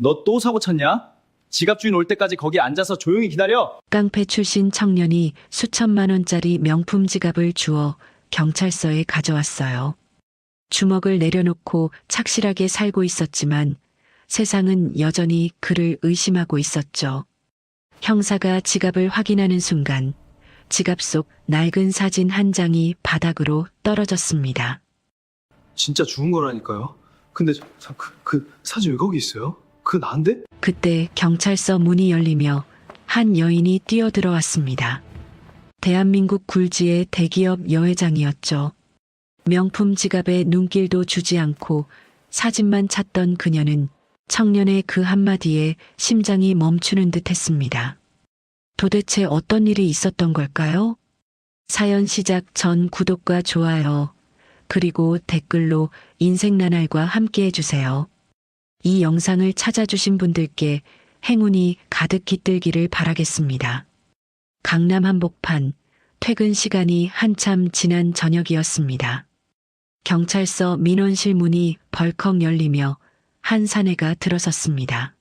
너 또 사고 쳤냐? 지갑 주인 올 때까지 거기 앉아서 조용히 기다려. 깡패 출신 청년이 수천만 원짜리 명품 지갑을 주워 경찰서에 가져왔어요. 주먹을 내려놓고 착실하게 살고 있었지만 세상은 여전히 그를 의심하고 있었죠. 형사가 지갑을 확인하는 순간 지갑 속 낡은 사진 한 장이 바닥으로 떨어졌습니다. 진짜 죽은 거라니까요. 근데 그 사진 왜 거기 있어요? 그거 나인데? 그때 경찰서 문이 열리며 한 여인이 뛰어들어왔습니다. 대한민국 굴지의 대기업 여회장이었죠. 명품 지갑에 눈길도 주지 않고 사진만 찾던 그녀는 청년의 그 한마디에 심장이 멈추는 듯 했습니다. 도대체 어떤 일이 있었던 걸까요? 사연 시작 전 구독과 좋아요, 그리고 댓글로 인생 나날과 함께 해주세요. 이 영상을 찾아주신 분들께 행운이 가득 깃들기를 바라겠습니다. 강남 한복판, 퇴근 시간이 한참 지난 저녁이었습니다. 경찰서 민원실 문이 벌컥 열리며 한 사내가 들어섰습니다.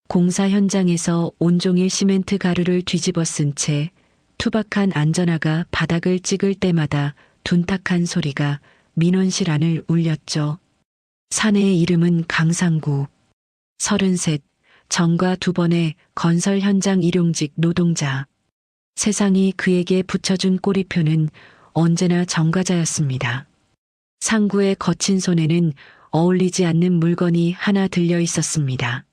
공사 현장에서 온종일 시멘트 가루를 뒤집어 쓴 채 투박한 안전화가 바닥을 찍을 때마다 둔탁한 소리가 민원실 안을 울렸죠. 사내의 이름은 강상구. 33, 전과 2번의 건설 현장 일용직 노동자. 세상이 그에게 붙여준 꼬리표는 언제나 정과자였습니다. 상구의 거친 손에는 어울리지 않는 물건이 하나 들려 있었습니다.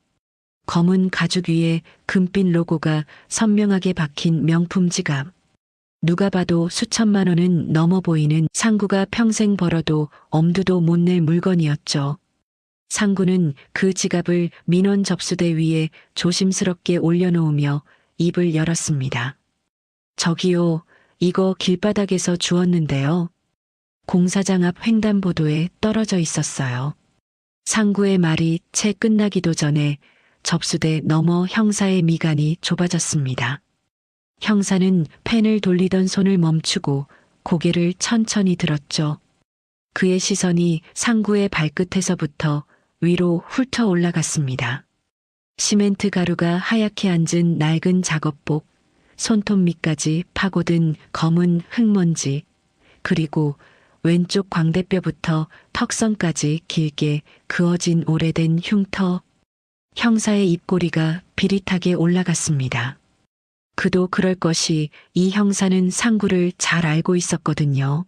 검은 가죽 위에 금빛 로고가 선명하게 박힌 명품 지갑. 누가 봐도 수천만 원은 넘어 보이는 상구가 평생 벌어도 엄두도 못 낼 물건이었죠. 상구는 그 지갑을 민원 접수대 위에 조심스럽게 올려놓으며 입을 열었습니다. 저기요, 이거 길바닥에서 주웠는데요. 공사장 앞 횡단보도에 떨어져 있었어요. 상구의 말이 채 끝나기도 전에 접수대 너머 형사의 미간이 좁아졌습니다. 형사는 펜을 돌리던 손을 멈추고 고개를 천천히 들었죠. 그의 시선이 상구의 발끝에서부터 위로 훑어 올라갔습니다. 시멘트 가루가 하얗게 앉은 낡은 작업복, 손톱 밑까지 파고든 검은 흙먼지, 그리고 왼쪽 광대뼈부터 턱선까지 길게 그어진 오래된 흉터. 형사의 입꼬리가 비릿하게 올라갔습니다. 그도 그럴 것이 이 형사는 상구를 잘 알고 있었거든요.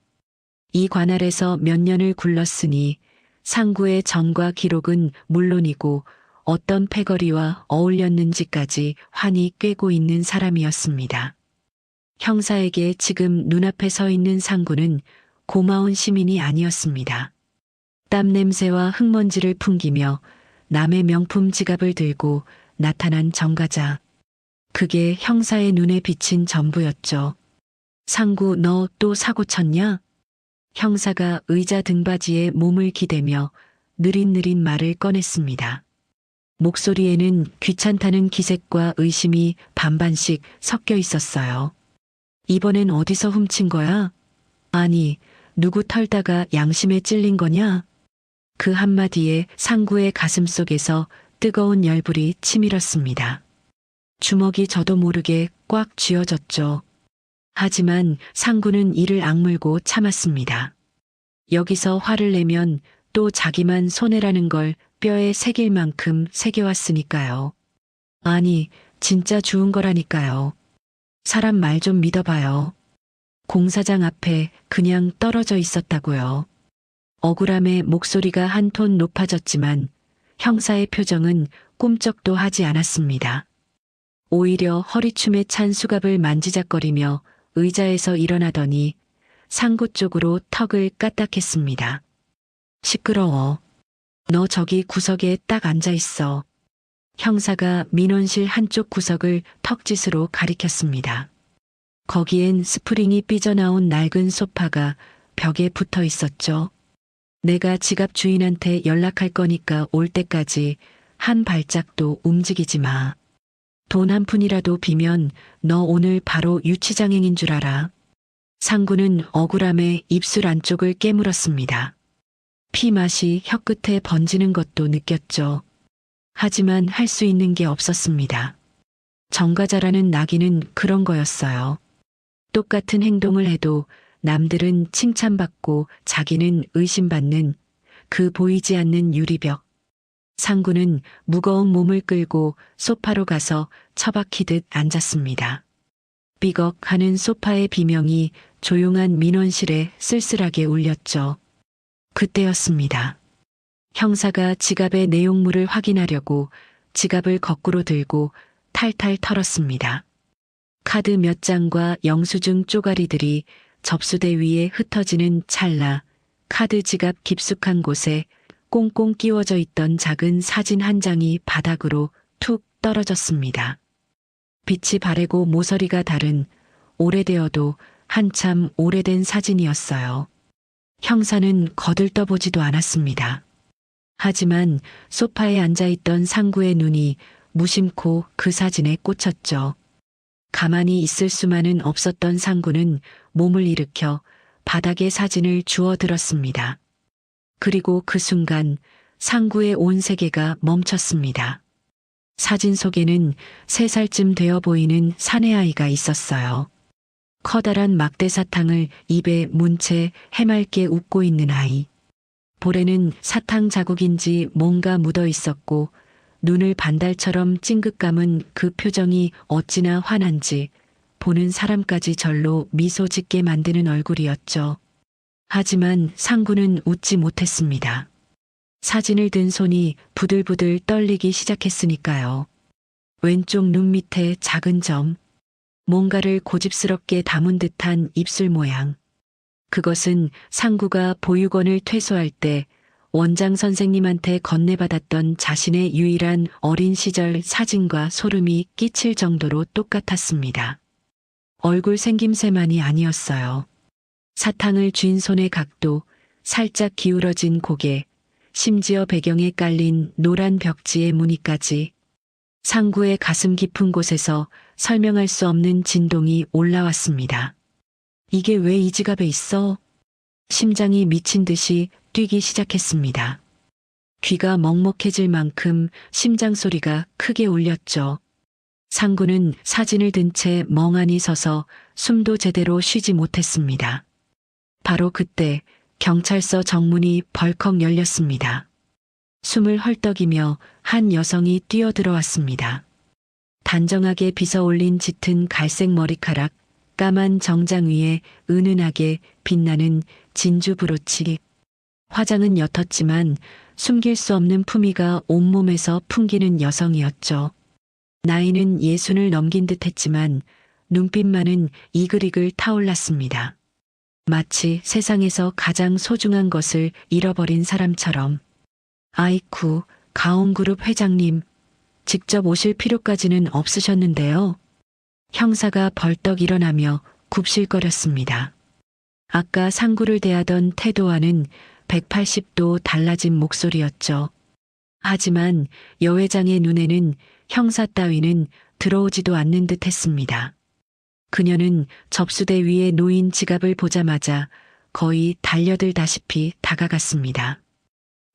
이 관할에서 몇 년을 굴렀으니 상구의 전과 기록은 물론이고 어떤 패거리와 어울렸는지까지 환히 꿰고 있는 사람이었습니다. 형사에게 지금 눈앞에 서 있는 상구는 고마운 시민이 아니었습니다. 땀 냄새와 흙먼지를 풍기며 남의 명품 지갑을 들고 나타난 정가자. 그게 형사의 눈에 비친 전부였죠. 상구, 너 또 사고 쳤냐? 형사가 의자 등받이에 몸을 기대며 느릿느릿 말을 꺼냈습니다. 목소리에는 귀찮다는 기색과 의심이 반반씩 섞여 있었어요. 이번엔 어디서 훔친 거야? 아니, 누구 털다가 양심에 찔린 거냐? 그 한마디에 상구의 가슴 속에서 뜨거운 열불이 치밀었습니다. 주먹이 저도 모르게 꽉 쥐어졌죠. 하지만 상구는 이를 악물고 참았습니다. 여기서 화를 내면 또 자기만 손해라는 걸 뼈에 새길 만큼 새겨왔으니까요. 아니, 진짜 주운 거라니까요. 사람 말 좀 믿어봐요. 공사장 앞에 그냥 떨어져 있었다고요. 억울함에 목소리가 한 톤 높아졌지만 형사의 표정은 꿈쩍도 하지 않았습니다. 오히려 허리춤에 찬 수갑을 만지작거리며 의자에서 일어나더니 상구 쪽으로 턱을 까딱했습니다. 시끄러워. 너 저기 구석에 딱 앉아 있어. 형사가 민원실 한쪽 구석을 턱짓으로 가리켰습니다. 거기엔 스프링이 삐져나온 낡은 소파가 벽에 붙어 있었죠. 내가 지갑 주인한테 연락할 거니까 올 때까지 한 발짝도 움직이지 마. 돈 한 푼이라도 비면 너 오늘 바로 유치장애인 줄 알아. 상구는 억울함에 입술 안쪽을 깨물었습니다. 피 맛이 혀끝에 번지는 것도 느꼈죠. 하지만 할 수 있는 게 없었습니다. 정과자라는 낙인은 그런 거였어요. 똑같은 행동을 해도 남들은 칭찬받고 자기는 의심받는 그 보이지 않는 유리벽. 상구는 무거운 몸을 끌고 소파로 가서 처박히듯 앉았습니다. 삐걱 하는 소파의 비명이 조용한 민원실에 쓸쓸하게 울렸죠. 그때였습니다. 형사가 지갑의 내용물을 확인하려고 지갑을 거꾸로 들고 탈탈 털었습니다. 카드 몇 장과 영수증 쪼가리들이 접수대 위에 흩어지는 찰나 카드 지갑 깊숙한 곳에 꽁꽁 끼워져 있던 작은 사진 한 장이 바닥으로 툭 떨어졌습니다. 빛이 바래고 모서리가 다른 오래되어도 한참 오래된 사진이었어요. 형사는 거들떠보지도 않았습니다. 하지만 소파에 앉아있던 상구의 눈이 무심코 그 사진에 꽂혔죠. 가만히 있을 수만은 없었던 상구는 몸을 일으켜 바닥에 사진을 주워들었습니다. 그리고 그 순간 상구의 온 세계가 멈췄습니다. 사진 속에는 3살쯤 되어 보이는 사내아이가 있었어요. 커다란 막대 사탕을 입에 문 채 해맑게 웃고 있는 아이. 볼에는 사탕 자국인지 뭔가 묻어 있었고 눈을 반달처럼 찡긋 감은 그 표정이 어찌나 환한지 보는 사람까지 절로 미소 짓게 만드는 얼굴이었죠. 하지만 상구는 웃지 못했습니다. 사진을 든 손이 부들부들 떨리기 시작했으니까요. 왼쪽 눈 밑에 작은 점, 뭔가를 고집스럽게 담은 듯한 입술 모양. 그것은 상구가 보육원을 퇴소할 때 원장 선생님한테 건네받았던 자신의 유일한 어린 시절 사진과 소름이 끼칠 정도로 똑같았습니다. 얼굴 생김새만이 아니었어요. 사탕을 쥔 손의 각도, 살짝 기울어진 고개, 심지어 배경에 깔린 노란 벽지의 무늬까지 상구의 가슴 깊은 곳에서 설명할 수 없는 진동이 올라왔습니다. 이게 왜 이 지갑에 있어? 심장이 미친 듯이 뛰기 시작했습니다. 귀가 먹먹해질 만큼 심장 소리가 크게 울렸죠. 상구는 사진을 든 채 멍하니 서서 숨도 제대로 쉬지 못했습니다. 바로 그때 경찰서 정문이 벌컥 열렸습니다. 숨을 헐떡이며 한 여성이 뛰어들어왔습니다. 단정하게 빗어올린 짙은 갈색 머리카락, 까만 정장 위에 은은하게 빛나는 진주 브로치. 화장은 옅었지만 숨길 수 없는 품위가 온몸에서 풍기는 여성이었죠. 나이는 60을 넘긴 듯 했지만 눈빛만은 이글이글 타올랐습니다. 마치 세상에서 가장 소중한 것을 잃어버린 사람처럼. 아이쿠, 가온그룹 회장님, 직접 오실 필요까지는 없으셨는데요. 형사가 벌떡 일어나며 굽실거렸습니다. 아까 상구를 대하던 태도와는 180도 달라진 목소리였죠. 하지만 여 회장의 눈에는 형사 따위는 들어오지도 않는 듯 했습니다. 그녀는 접수대 위에 놓인 지갑을 보자마자 거의 달려들다시피 다가갔습니다.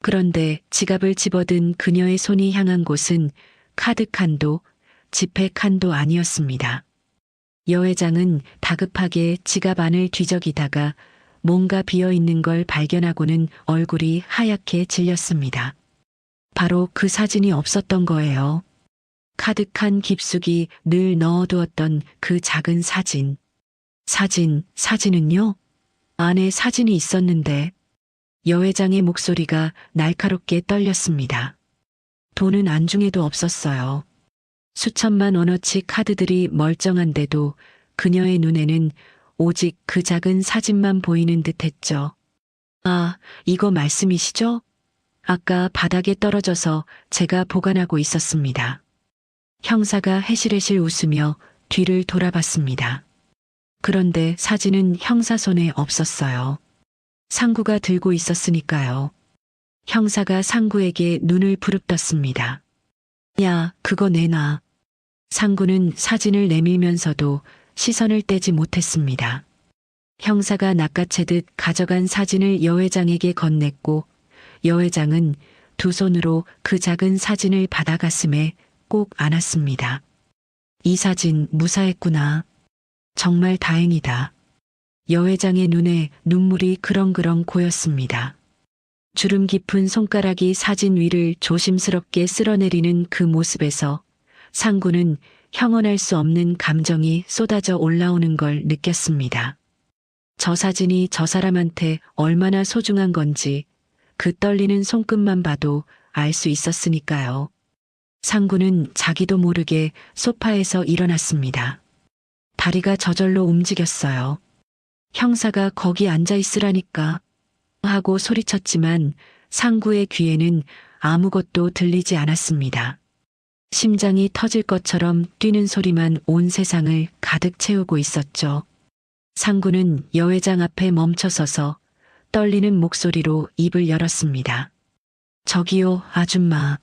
그런데 지갑을 집어든 그녀의 손이 향한 곳은 카드 칸도, 지폐 칸도 아니었습니다. 여 회장은 다급하게 지갑 안을 뒤적이다가 뭔가 비어있는 걸 발견하고는 얼굴이 하얗게 질렸습니다. 바로 그 사진이 없었던 거예요. 카드칸 깊숙이 늘 넣어두었던 그 작은 사진. 사진은요? 안에 사진이 있었는데. 여 회장의 목소리가 날카롭게 떨렸습니다. 돈은 안중에도 없었어요. 수천만 원어치 카드들이 멀쩡한데도 그녀의 눈에는 오직 그 작은 사진만 보이는 듯했죠. 아, 이거 말씀이시죠? 아까 바닥에 떨어져서 제가 보관하고 있었습니다. 형사가 해실해실 웃으며 뒤를 돌아봤습니다. 그런데 사진은 형사 손에 없었어요. 상구가 들고 있었으니까요. 형사가 상구에게 눈을 부릅떴습니다. 야, 그거 내놔. 상구는 사진을 내밀면서도 시선을 떼지 못했습니다. 형사가 낚아채듯 가져간 사진을 여 회장에게 건넸고 여 회장은 두 손으로 그 작은 사진을 받아 가슴에 꼭 안았습니다. 이 사진 무사했구나. 정말 다행이다. 여 회장의 눈에 눈물이 그렁그렁 고였습니다. 주름 깊은 손가락이 사진 위를 조심스럽게 쓸어내리는 그 모습에서 상구는 형언할 수 없는 감정이 쏟아져 올라오는 걸 느꼈습니다. 저 사진이 저 사람한테 얼마나 소중한 건지 그 떨리는 손끝만 봐도 알 수 있었으니까요. 상구는 자기도 모르게 소파에서 일어났습니다. 다리가 저절로 움직였어요. 형사가 거기 앉아 있으라니까 하고 소리쳤지만 상구의 귀에는 아무것도 들리지 않았습니다. 심장이 터질 것처럼 뛰는 소리만 온 세상을 가득 채우고 있었죠. 상구는 여 회장 앞에 멈춰서서 떨리는 목소리로 입을 열었습니다. 저기요, 아줌마.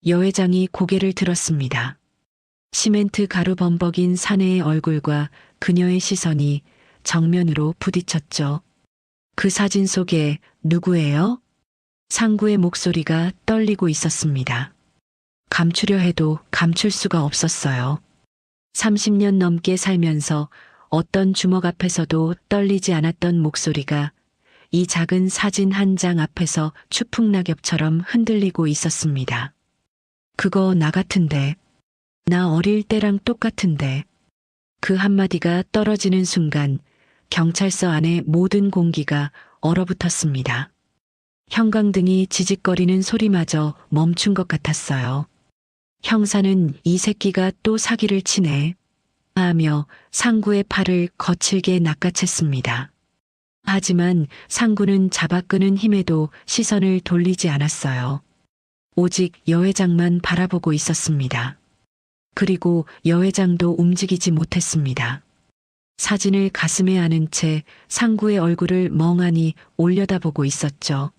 여 회장이 고개를 들었습니다. 시멘트 가루 범벅인 사내의 얼굴과 그녀의 시선이 정면으로 부딪혔죠. 그 사진 속에 누구예요? 상구의 목소리가 떨리고 있었습니다. 감추려 해도 감출 수가 없었어요. 30년 넘게 살면서 어떤 주먹 앞에서도 떨리지 않았던 목소리가 이 작은 사진 한 장 앞에서 추풍낙엽처럼 흔들리고 있었습니다. 그거 나 같은데. 나 어릴 때랑 똑같은데. 그 한마디가 떨어지는 순간 경찰서 안의 모든 공기가 얼어붙었습니다. 형광등이 지직거리는 소리마저 멈춘 것 같았어요. 형사는 이 새끼가 또 사기를 치네 하며 상구의 팔을 거칠게 낚아챘습니다. 하지만 상구는 잡아끄는 힘에도 시선을 돌리지 않았어요. 오직 여 회장만 바라보고 있었습니다. 그리고 여 회장도 움직이지 못했습니다. 사진을 가슴에 안은 채 상구의 얼굴을 멍하니 올려다보고 있었죠.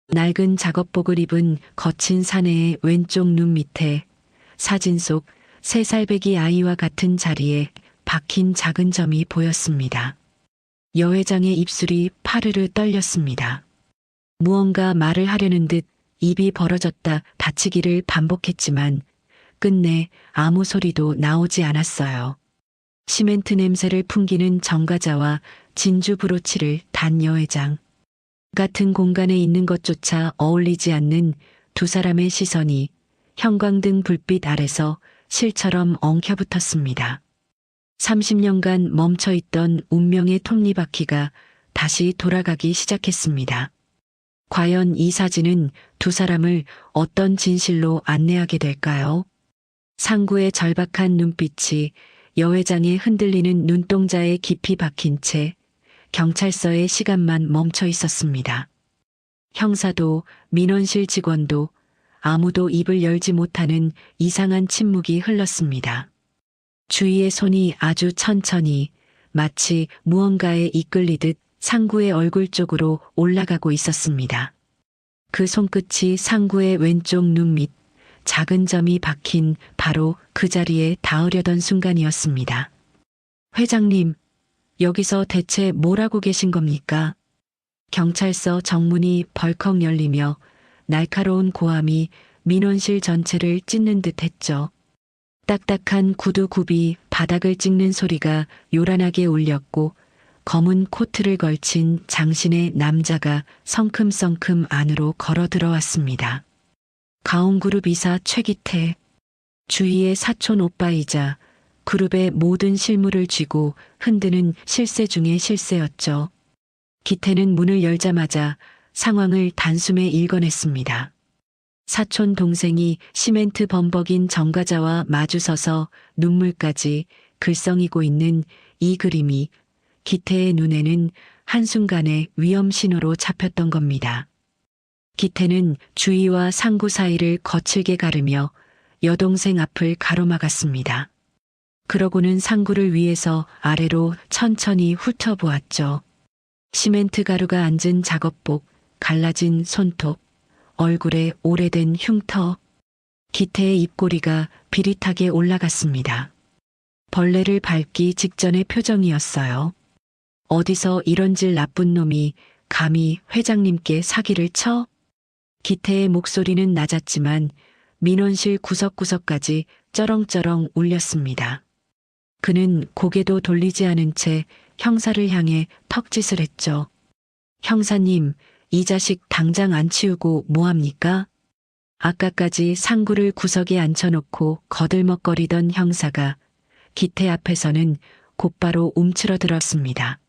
낡은 작업복을 입은 거친 사내의 왼쪽 눈 밑에 사진 속 3살배기 아이와 같은 자리에 박힌 작은 점이 보였습니다. 여 회장의 입술이 파르르 떨렸습니다. 무언가 말을 하려는 듯 입이 벌어졌다 닫히기를 반복했지만 끝내 아무 소리도 나오지 않았어요. 시멘트 냄새를 풍기는 정과자와 진주 브로치를 단 여 회장. 같은 공간에 있는 것조차 어울리지 않는 두 사람의 시선이 형광등 불빛 아래서 실처럼 엉켜붙었습니다. 30년간 멈춰있던 운명의 톱니바퀴가 다시 돌아가기 시작했습니다. 과연 이 사진은 두 사람을 어떤 진실로 안내하게 될까요? 상구의 절박한 눈빛이 여 회장의 흔들리는 눈동자에 깊이 박힌 채 경찰서의 시간만 멈춰 있었습니다. 형사도 민원실 직원도 아무도 입을 열지 못하는 이상한 침묵이 흘렀습니다. 주위의 손이 아주 천천히 마치 무언가에 이끌리듯 상구의 얼굴 쪽으로 올라가고 있었습니다. 그 손끝이 상구의 왼쪽 눈 밑 작은 점이 박힌 바로 그 자리에 닿으려던 순간이었습니다. 회장님, 여기서 대체 뭘 하고 계신 겁니까? 경찰서 정문이 벌컥 열리며 날카로운 고함이 민원실 전체를 찢는 듯 했죠. 딱딱한 구두 굽이 바닥을 찍는 소리가 요란하게 울렸고 검은 코트를 걸친 장신의 남자가 성큼성큼 안으로 걸어 들어왔습니다. 가온그룹 이사 최기태, 주위의 사촌 오빠이자 그룹의 모든 실무를 쥐고 흔드는 실세 중의 실세였죠. 기태는 문을 열자마자 상황을 단숨에 읽어냈습니다. 사촌 동생이 시멘트 범벅인 정과자와 마주서서 눈물까지 글썽이고 있는 이 그림이 기태의 눈에는 한순간에 위험 신호로 잡혔던 겁니다. 기태는 주위와 상구 사이를 거칠게 가르며 여동생 앞을 가로막았습니다. 그러고는 상구를 위에서 아래로 천천히 훑어보았죠. 시멘트 가루가 앉은 작업복, 갈라진 손톱, 얼굴에 오래된 흉터, 기태의 입꼬리가 비릿하게 올라갔습니다. 벌레를 밟기 직전의 표정이었어요. 어디서 이런 질 나쁜 놈이 감히 회장님께 사기를 쳐? 기태의 목소리는 낮았지만 민원실 구석구석까지 쩌렁쩌렁 울렸습니다. 그는 고개도 돌리지 않은 채 형사를 향해 턱짓을 했죠. 형사님, 이 자식 당장 안 치우고 뭐합니까? 아까까지 상구를 구석에 앉혀놓고 거들먹거리던 형사가 기태 앞에서는 곧바로 움츠러들었습니다.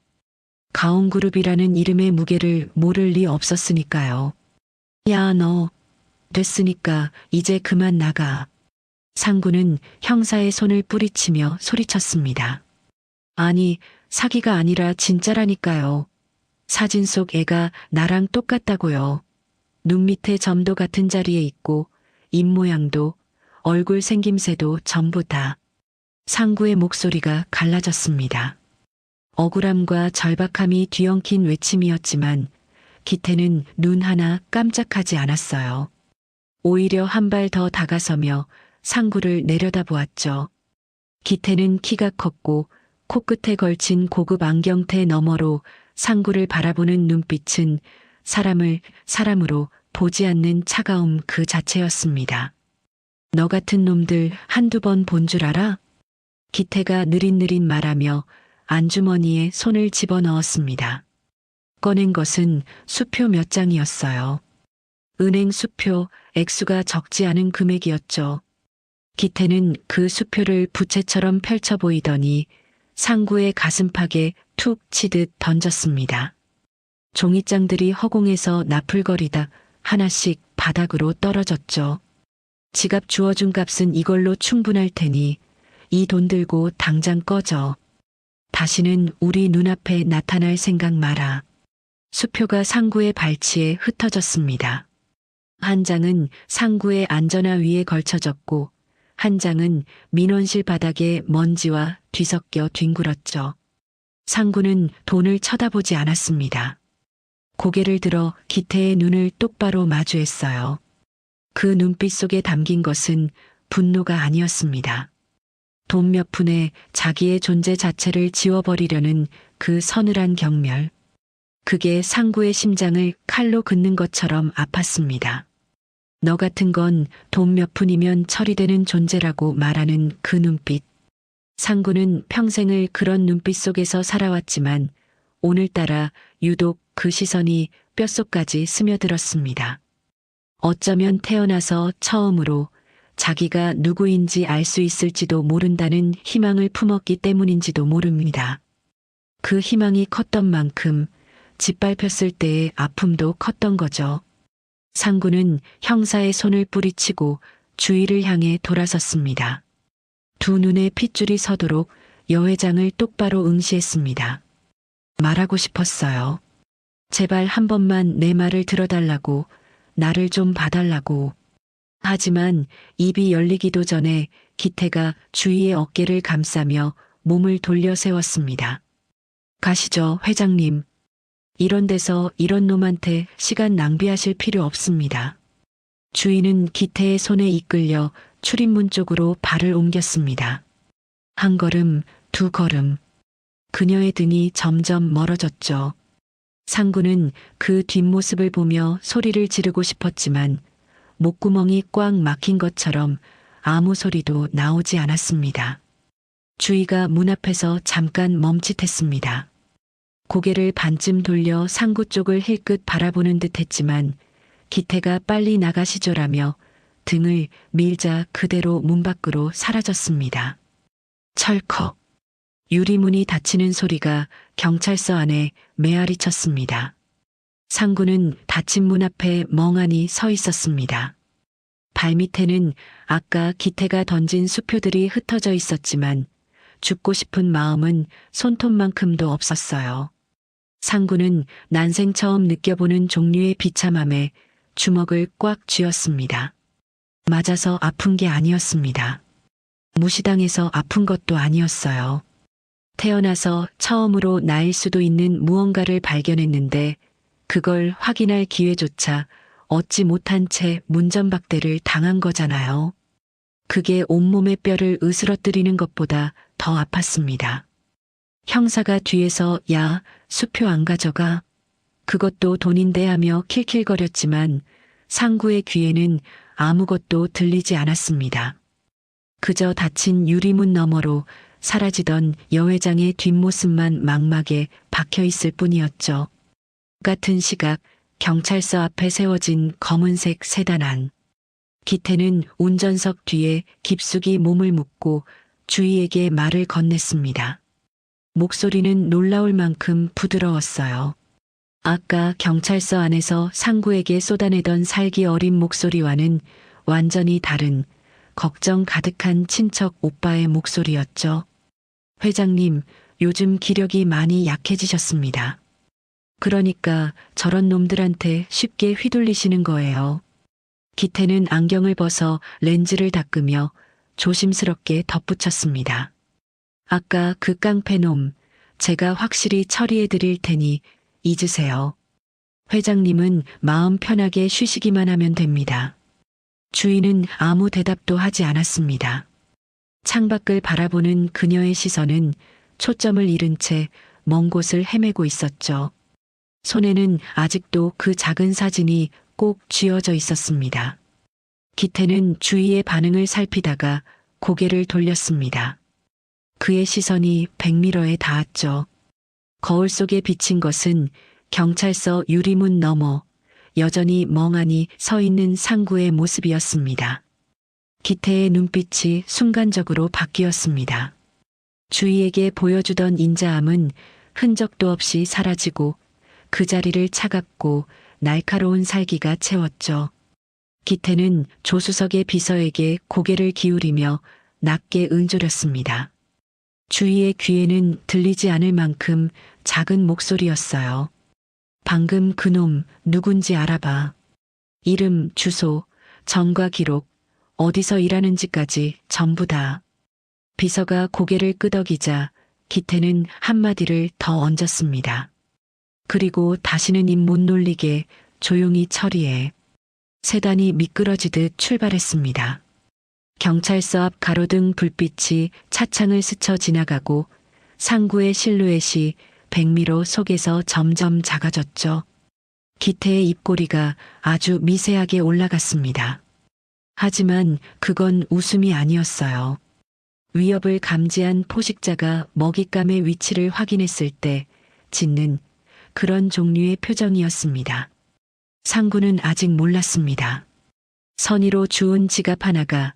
가온그룹이라는 이름의 무게를 모를 리 없었으니까요. 야, 너 됐으니까 이제 그만 나가. 상구는 형사의 손을 뿌리치며 소리쳤습니다. 아니, 사기가 아니라 진짜라니까요. 사진 속 애가 나랑 똑같다고요. 눈 밑에 점도 같은 자리에 있고 입 모양도 얼굴 생김새도 전부 다. 상구의 목소리가 갈라졌습니다. 억울함과 절박함이 뒤엉킨 외침이었지만 기태는 눈 하나 깜짝하지 않았어요. 오히려 한 발 더 다가서며 상구를 내려다보았죠. 기태는 키가 컸고 코끝에 걸친 고급 안경테 너머로 상구를 바라보는 눈빛은 사람을 사람으로 보지 않는 차가움 그 자체였습니다. 너 같은 놈들 한두 번 본 줄 알아? 기태가 느릿느릿 말하며 안주머니에 손을 집어넣었습니다. 꺼낸 것은 수표 몇 장이었어요. 은행 수표, 액수가 적지 않은 금액이었죠. 기태는 그 수표를 부채처럼 펼쳐 보이더니 상구의 가슴팍에 툭 치듯 던졌습니다. 종이장들이 허공에서 나풀거리다 하나씩 바닥으로 떨어졌죠. 지갑 주워준 값은 이걸로 충분할 테니 이 돈 들고 당장 꺼져. 다시는 우리 눈앞에 나타날 생각 마라. 수표가 상구의 발치에 흩어졌습니다. 한 장은 상구의 안전화 위에 걸쳐졌고 한 장은 민원실 바닥에 먼지와 뒤섞여 뒹굴었죠. 상구는 돈을 쳐다보지 않았습니다. 고개를 들어 기태의 눈을 똑바로 마주했어요. 그 눈빛 속에 담긴 것은 분노가 아니었습니다. 돈 몇 푼에 자기의 존재 자체를 지워버리려는 그 서늘한 경멸. 그게 상구의 심장을 칼로 긋는 것처럼 아팠습니다. 너 같은 건 돈 몇 푼이면 처리되는 존재라고 말하는 그 눈빛. 상구는 평생을 그런 눈빛 속에서 살아왔지만 오늘따라 유독 그 시선이 뼛속까지 스며들었습니다. 어쩌면 태어나서 처음으로 자기가 누구인지 알 수 있을지도 모른다는 희망을 품었기 때문인지도 모릅니다. 그 희망이 컸던 만큼 짓밟혔을 때의 아픔도 컸던 거죠. 상구는 형사의 손을 뿌리치고 주위를 향해 돌아섰습니다. 두 눈에 핏줄이 서도록 여회장을 똑바로 응시했습니다. 말하고 싶었어요. 제발 한 번만 내 말을 들어달라고, 나를 좀 봐달라고. 하지만 입이 열리기도 전에 기태가 주위의 어깨를 감싸며 몸을 돌려 세웠습니다. 가시죠, 회장님. 이런 데서 이런 놈한테 시간 낭비하실 필요 없습니다. 주인은 기태의 손에 이끌려 출입문 쪽으로 발을 옮겼습니다. 한 걸음, 두 걸음. 그녀의 등이 점점 멀어졌죠. 상구는 그 뒷모습을 보며 소리를 지르고 싶었지만 목구멍이 꽉 막힌 것처럼 아무 소리도 나오지 않았습니다. 주희가 문 앞에서 잠깐 멈칫했습니다. 고개를 반쯤 돌려 상구 쪽을 힐끗 바라보는 듯 했지만 기태가 빨리 나가시죠라며 등을 밀자 그대로 문 밖으로 사라졌습니다. 철컥. 유리문이 닫히는 소리가 경찰서 안에 메아리 쳤습니다. 상구는 닫힌 문 앞에 멍하니 서 있었습니다. 발밑에는 아까 기태가 던진 수표들이 흩어져 있었지만 죽고 싶은 마음은 손톱만큼도 없었어요. 상구는 난생 처음 느껴보는 종류의 비참함에 주먹을 꽉 쥐었습니다. 맞아서 아픈 게 아니었습니다. 무시당해서 아픈 것도 아니었어요. 태어나서 처음으로 나일 수도 있는 무언가를 발견했는데 그걸 확인할 기회조차 얻지 못한 채 문전박대를 당한 거잖아요. 그게 온몸의 뼈를 으스러뜨리는 것보다 더 아팠습니다. 형사가 뒤에서 야, 수표 안 가져가. 그것도 돈인데 하며 킬킬거렸지만 상구의 귀에는 아무것도 들리지 않았습니다. 그저 닫힌 유리문 너머로 사라지던 여 회장의 뒷모습만 망막에 박혀 있을 뿐이었죠. 같은 시각 경찰서 앞에 세워진 검은색 세단 안. 기태는 운전석 뒤에 깊숙이 몸을 묻고 주희에게 말을 건넸습니다. 목소리는 놀라울 만큼 부드러웠어요. 아까 경찰서 안에서 상구에게 쏟아내던 살기 어린 목소리와는 완전히 다른 걱정 가득한 친척 오빠의 목소리였죠. 회장님, 요즘 기력이 많이 약해지셨습니다. 그러니까 저런 놈들한테 쉽게 휘둘리시는 거예요. 기태는 안경을 벗어 렌즈를 닦으며 조심스럽게 덧붙였습니다. 아까 그 깡패놈, 제가 확실히 처리해 드릴 테니 잊으세요. 회장님은 마음 편하게 쉬시기만 하면 됩니다. 주인은 아무 대답도 하지 않았습니다. 창밖을 바라보는 그녀의 시선은 초점을 잃은 채 먼 곳을 헤매고 있었죠. 손에는 아직도 그 작은 사진이 꼭 쥐어져 있었습니다. 기태는 주위의 반응을 살피다가 고개를 돌렸습니다. 그의 시선이 백미러에 닿았죠. 거울 속에 비친 것은 경찰서 유리문 너머 여전히 멍하니 서 있는 상구의 모습이었습니다. 기태의 눈빛이 순간적으로 바뀌었습니다. 주희에게 보여주던 인자함은 흔적도 없이 사라지고 그 자리를 차갑고 날카로운 살기가 채웠죠. 기태는 조수석의 비서에게 고개를 기울이며 낮게 응조렸습니다. 주희의 귀에는 들리지 않을 만큼 작은 목소리였어요. 방금 그놈 누군지 알아봐. 이름, 주소, 전과 기록, 어디서 일하는지까지 전부 다. 비서가 고개를 끄덕이자 기태는 한마디를 더 얹었습니다. 그리고 다시는 입 못 놀리게 조용히 처리해. 세단이 미끄러지듯 출발했습니다. 경찰서 앞 가로등 불빛이 차창을 스쳐 지나가고 상구의 실루엣이 백미로 속에서 점점 작아졌죠. 기태의 입꼬리가 아주 미세하게 올라갔습니다. 하지만 그건 웃음이 아니었어요. 위협을 감지한 포식자가 먹잇감의 위치를 확인했을 때 짓는 그런 종류의 표정이었습니다. 상구는 아직 몰랐습니다. 선의로 주운 지갑 하나가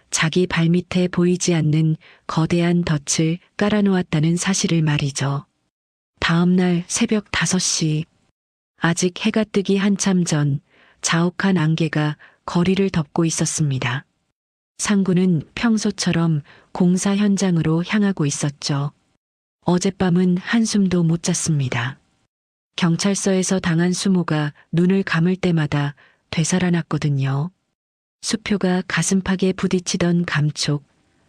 자기 발밑에 보이지 않는 거대한 덫을 깔아놓았다는 사실을 말이죠. 다음 날 새벽 5시, 아직 해가 뜨기 한참 전 자욱한 안개가 거리를 덮고 있었습니다. 상구는 평소처럼 공사 현장으로 향하고 있었죠. 어젯밤은 한숨도 못 잤습니다. 경찰서에서 당한 수모가 눈을 감을 때마다 되살아났거든요. 수표가 가슴팍에 부딪히던 감촉,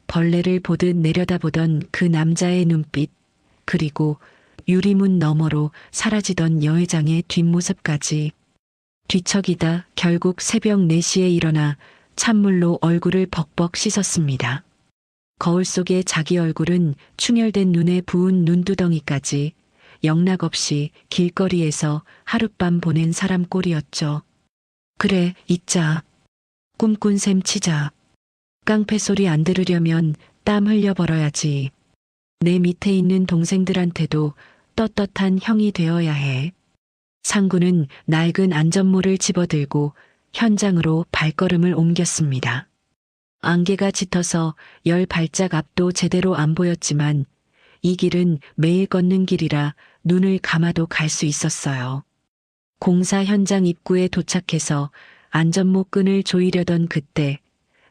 벌레를 보듯 내려다보던 그 남자의 눈빛, 그리고 유리문 너머로 사라지던 여회장의 뒷모습까지. 뒤척이다 결국 새벽 4시에 일어나 찬물로 얼굴을 벅벅 씻었습니다. 거울 속의 자기 얼굴은 충혈된 눈에 부은 눈두덩이까지 영락없이 길거리에서 하룻밤 보낸 사람 꼴이었죠. 그래, 잊자. 꿈꾼 셈 치자. 깡패 소리 안 들으려면 땀 흘려 벌어야지. 내 밑에 있는 동생들한테도 떳떳한 형이 되어야 해. 상구는 낡은 안전모를 집어들고 현장으로 발걸음을 옮겼습니다. 안개가 짙어서 10발짝 앞도 제대로 안 보였지만 이 길은 매일 걷는 길이라 눈을 감아도 갈 수 있었어요. 공사 현장 입구에 도착해서 안전모 끈을 조이려던 그때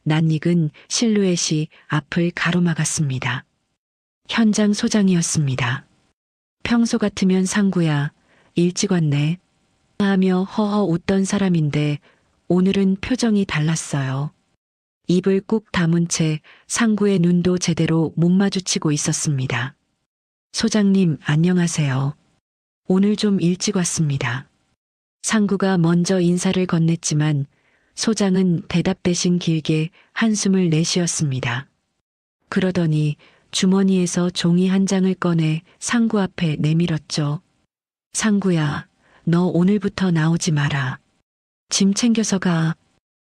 낯익은 실루엣이 앞을 가로막았습니다. 현장 소장이었습니다. 평소 같으면 상구야, 일찍 왔네 하며 허허 웃던 사람인데 오늘은 표정이 달랐어요. 입을 꾹 다문 채 상구의 눈도 제대로 못 마주치고 있었습니다. 소장님, 안녕하세요. 오늘 좀 일찍 왔습니다. 상구가 먼저 인사를 건넸지만 소장은 대답 대신 길게 한숨을 내쉬었습니다. 그러더니 주머니에서 종이 한 장을 꺼내 상구 앞에 내밀었죠. 상구야, 너 오늘부터 나오지 마라. 짐 챙겨서 가.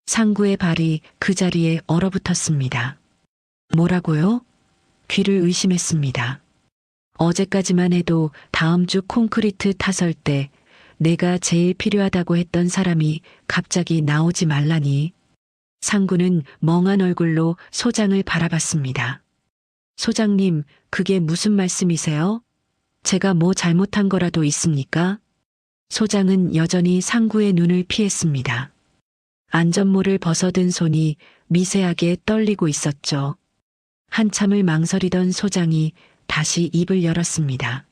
상구의 발이 그 자리에 얼어붙었습니다. 뭐라고요? 귀를 의심했습니다. 어제까지만 해도 다음 주 콘크리트 타설 때 내가 제일 필요하다고 했던 사람이 갑자기 나오지 말라니. 상구는 멍한 얼굴로 소장을 바라봤습니다. 소장님, 그게 무슨 말씀이세요? 제가 뭐 잘못한 거라도 있습니까? 소장은 여전히 상구의 눈을 피했습니다. 안전모를 벗어든 손이 미세하게 떨리고 있었죠. 한참을 망설이던 소장이 다시 입을 열었습니다.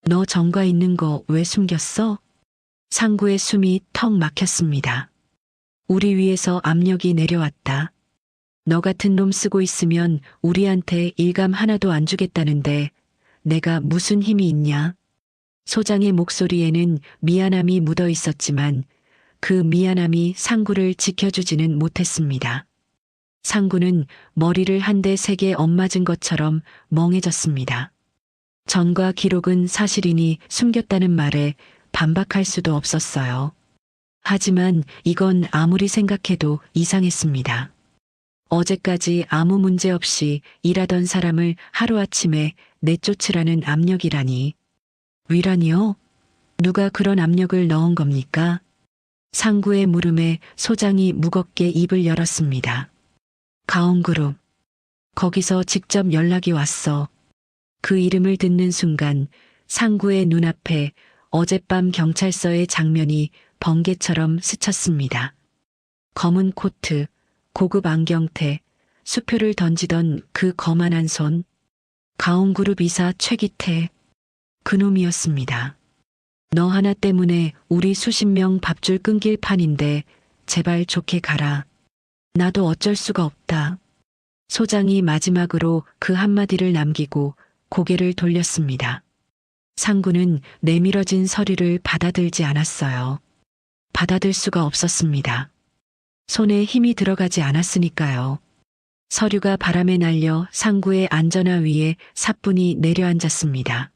너 정가 있는 거 왜 숨겼어? 상구의 숨이 턱 막혔습니다. 우리 위에서 압력이 내려왔다. 너 같은 놈 쓰고 있으면 우리한테 일감 하나도 안 주겠다는데 내가 무슨 힘이 있냐? 소장의 목소리에는 미안함이 묻어 있었지만 그 미안함이 상구를 지켜주지는 못했습니다. 상구는 머리를 한 대 세게 엇맞은 것처럼 멍해졌습니다. 전과 기록은 사실이니 숨겼다는 말에 반박할 수도 없었어요. 하지만 이건 아무리 생각해도 이상했습니다. 어제까지 아무 문제 없이 일하던 사람을 하루아침에 내쫓으라는 압력이라니. 위라니요? 누가 그런 압력을 넣은 겁니까? 상구의 물음에 소장이 무겁게 입을 열었습니다. 가온그룹. 거기서 직접 연락이 왔어. 그 이름을 듣는 순간 상구의 눈앞에 어젯밤 경찰서의 장면이 번개처럼 스쳤습니다. 검은 코트, 고급 안경테, 수표를 던지던 그 거만한 손. 가온그룹 이사 최기태. 그놈이었습니다. 너 하나 때문에 우리 수십 명 밥줄 끊길 판인데 제발 좋게 가라. 나도 어쩔 수가 없다. 소장이 마지막으로 그 한마디를 남기고 고개를 돌렸습니다. 상구는 내밀어진 서류를 받아들지 않았어요. 받아들 수가 없었습니다. 손에 힘이 들어가지 않았으니까요. 서류가 바람에 날려 상구의 안전화 위에 사뿐히 내려앉았습니다.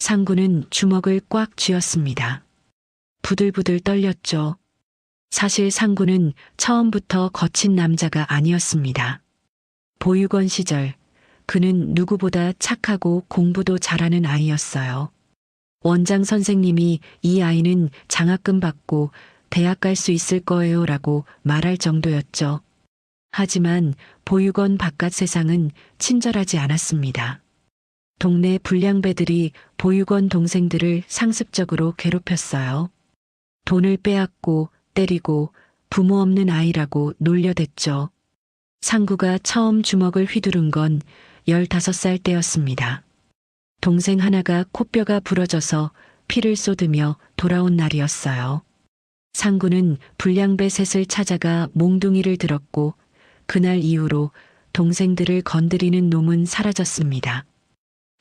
상구는 주먹을 꽉 쥐었습니다. 부들부들 떨렸죠. 사실 상구는 처음부터 거친 남자가 아니었습니다. 보육원 시절 그는 누구보다 착하고 공부도 잘하는 아이였어요. 원장 선생님이 이 아이는 장학금 받고 대학 갈 수 있을 거예요 라고 말할 정도였죠. 하지만 보육원 바깥 세상은 친절하지 않았습니다. 동네 불량배들이 보육원 동생들을 상습적으로 괴롭혔어요. 돈을 빼앗고 때리고 부모 없는 아이라고 놀려댔죠. 상구가 처음 주먹을 휘두른 건 15살 때였습니다. 동생 하나가 코뼈가 부러져서 피를 쏟으며 돌아온 날이었어요. 상구는 불량배 셋을 찾아가 몽둥이를 들었고 그날 이후로 동생들을 건드리는 놈은 사라졌습니다.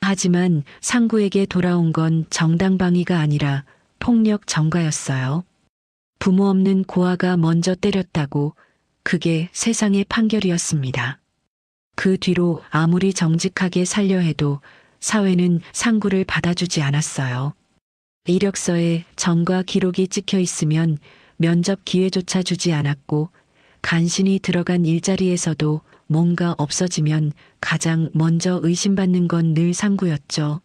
하지만 상구에게 돌아온 건 정당방위가 아니라 폭력 전가였어요. 부모 없는 고아가 먼저 때렸다고 그게 세상의 판결이었습니다. 그 뒤로 아무리 정직하게 살려 해도 사회는 상구를 받아주지 않았어요. 이력서에 전과 기록이 찍혀 있으면 면접 기회조차 주지 않았고 간신히 들어간 일자리에서도 뭔가 없어지면 가장 먼저 의심받는 건 늘 상구였죠.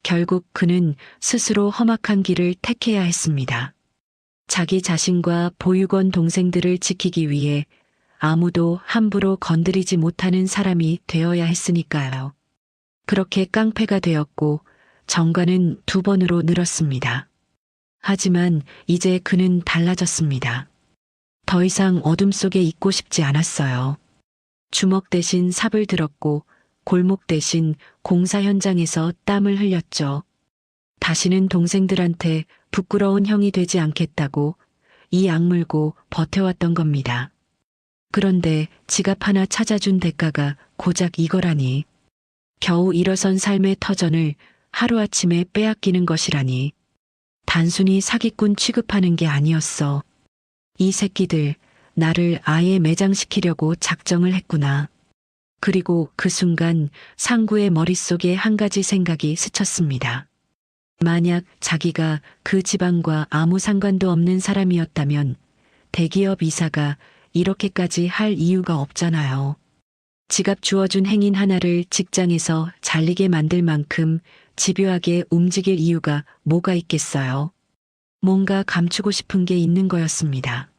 결국 그는 스스로 험악한 길을 택해야 했습니다. 자기 자신과 보육원 동생들을 지키기 위해 아무도 함부로 건드리지 못하는 사람이 되어야 했으니까요. 그렇게 깡패가 되었고 정과는 2번으로 늘었습니다. 하지만 이제 그는 달라졌습니다. 더 이상 어둠 속에 있고 싶지 않았어요. 주먹 대신 삽을 들었고 골목 대신 공사 현장에서 땀을 흘렸죠. 다시는 동생들한테 부끄러운 형이 되지 않겠다고 이 악물고 버텨왔던 겁니다. 그런데 지갑 하나 찾아준 대가가 고작 이거라니. 겨우 일어선 삶의 터전을 하루아침에 빼앗기는 것이라니. 단순히 사기꾼 취급하는 게 아니었어. 이 새끼들 나를 아예 매장시키려고 작정을 했구나. 그리고 그 순간 상구의 머릿속에 한 가지 생각이 스쳤습니다. 만약 자기가 그 집안과 아무 상관도 없는 사람이었다면 대기업 이사가 이렇게까지 할 이유가 없잖아요. 지갑 주워준 행인 하나를 직장에서 잘리게 만들 만큼 집요하게 움직일 이유가 뭐가 있겠어요. 뭔가 감추고 싶은 게 있는 거였습니다.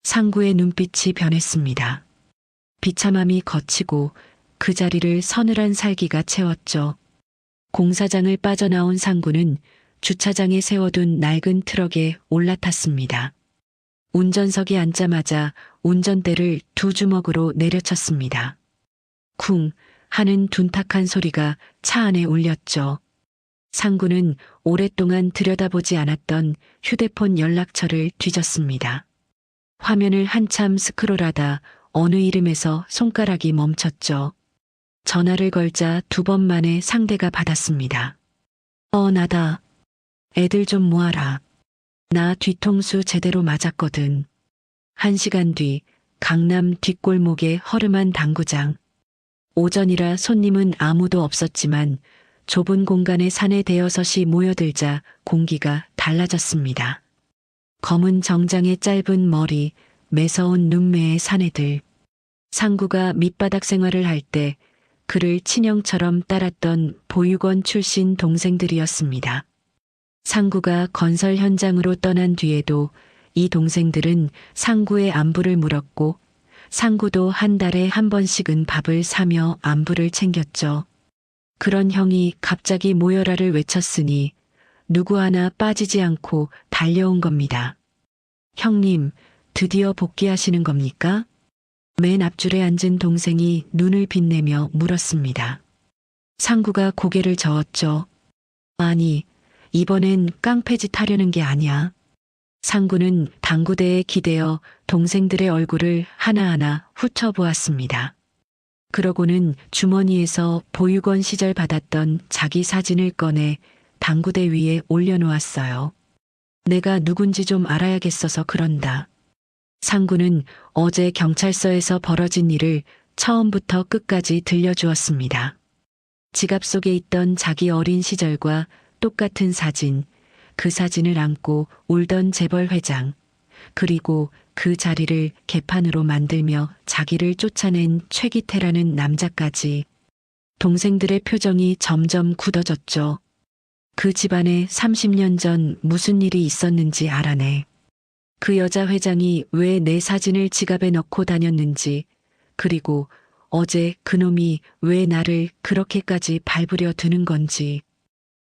상구의 눈빛이 변했습니다. 비참함이 걷히고 그 자리를 서늘한 살기가 채웠죠. 공사장을 빠져나온 상구는 주차장에 세워둔 낡은 트럭에 올라탔습니다. 운전석에 앉자마자 운전대를 두 주먹으로 내려쳤습니다. 쿵 하는 둔탁한 소리가 차 안에 울렸죠. 상구는 오랫동안 들여다보지 않았던 휴대폰 연락처를 뒤졌습니다. 화면을 한참 스크롤하다 어느 이름에서 손가락이 멈췄죠. 전화를 걸자 2번 만에 상대가 받았습니다. 나다. 애들 좀 모아라. 나 뒤통수 제대로 맞았거든. 1시간 뒤 강남 뒷골목의 허름한 당구장. 오전이라 손님은 아무도 없었지만 좁은 공간에 사내 대여섯이 모여들자 공기가 달라졌습니다. 검은 정장의 짧은 머리, 매서운 눈매의 사내들. 상구가 밑바닥 생활을 할 때 그를 친형처럼 따랐던 보육원 출신 동생들이었습니다. 상구가 건설 현장으로 떠난 뒤에도 이 동생들은 상구의 안부를 물었고 상구도 한 달에 한 번씩은 밥을 사며 안부를 챙겼죠. 그런 형이 갑자기 모여라를 외쳤으니 누구 하나 빠지지 않고 달려온 겁니다. 형님, 드디어 복귀하시는 겁니까? 맨 앞줄에 앉은 동생이 눈을 빛내며 물었습니다. 상구가 고개를 저었죠. 아니, 이번엔 깡패짓 하려는 게 아니야. 상구는 당구대에 기대어 동생들의 얼굴을 하나하나 훑어보았습니다. 그러고는 주머니에서 보육원 시절 받았던 자기 사진을 꺼내 당구대 위에 올려놓았어요. 내가 누군지 좀 알아야겠어서 그런다. 상구는 어제 경찰서에서 벌어진 일을 처음부터 끝까지 들려주었습니다. 지갑 속에 있던 자기 어린 시절과 똑같은 사진, 그 사진을 안고 울던 재벌 회장, 그리고 그 자리를 개판으로 만들며 자기를 쫓아낸 최기태라는 남자까지. 동생들의 표정이 점점 굳어졌죠. 그 집안에 30년 전 무슨 일이 있었는지 알아내. 그 여자 회장이 왜 내 사진을 지갑에 넣고 다녔는지, 그리고 어제 그놈이 왜 나를 그렇게까지 밟으려 드는 건지.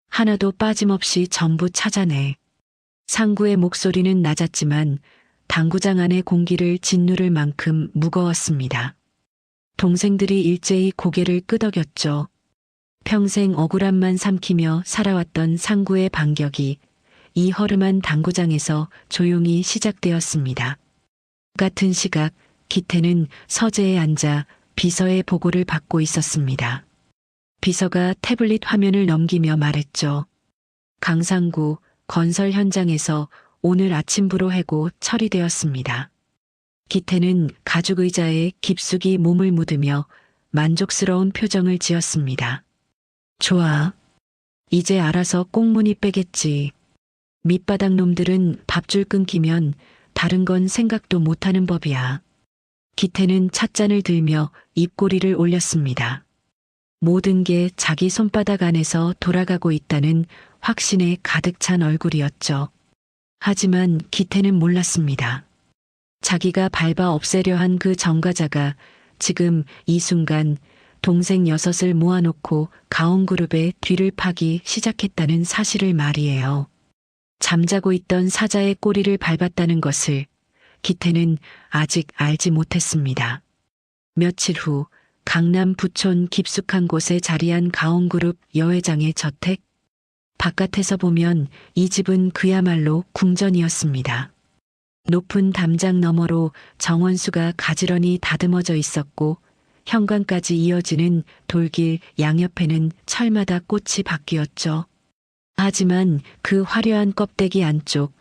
하나도 빠짐없이 전부 찾아내. 상구의 목소리는 낮았지만 당구장 안의 공기를 짓누를 만큼 무거웠습니다. 동생들이 일제히 고개를 끄덕였죠. 평생 억울함만 삼키며 살아왔던 상구의 반격이 이 허름한 당구장에서 조용히 시작되었습니다. 같은 시각 기태는 서재에 앉아 비서의 보고를 받고 있었습니다. 비서가 태블릿 화면을 넘기며 말했죠. 강상구 건설 현장에서 오늘 아침부로 해고 처리되었습니다. 기태는 가죽 의자에 깊숙이 몸을 묻으며 만족스러운 표정을 지었습니다. 좋아. 이제 알아서 꽁무니 빼겠지. 밑바닥 놈들은 밥줄 끊기면 다른 건 생각도 못하는 법이야. 기태는 찻잔을 들며 입꼬리를 올렸습니다. 모든 게 자기 손바닥 안에서 돌아가고 있다는 확신에 가득 찬 얼굴이었죠. 하지만 기태는 몰랐습니다. 자기가 밟아 없애려 한 그 정과자가 지금 이 순간 동생 6을 모아놓고 가온그룹의 뒤를 파기 시작했다는 사실을 말이에요. 잠자고 있던 사자의 꼬리를 밟았다는 것을 기태는 아직 알지 못했습니다. 며칠 후 강남 부촌 깊숙한 곳에 자리한 가온그룹 여회장의 저택. 바깥에서 보면 이 집은 그야말로 궁전이었습니다. 높은 담장 너머로 정원수가 가지런히 다듬어져 있었고 현관까지 이어지는 돌길 양옆에는 철마다 꽃이 바뀌었죠. 하지만 그 화려한 껍데기 안쪽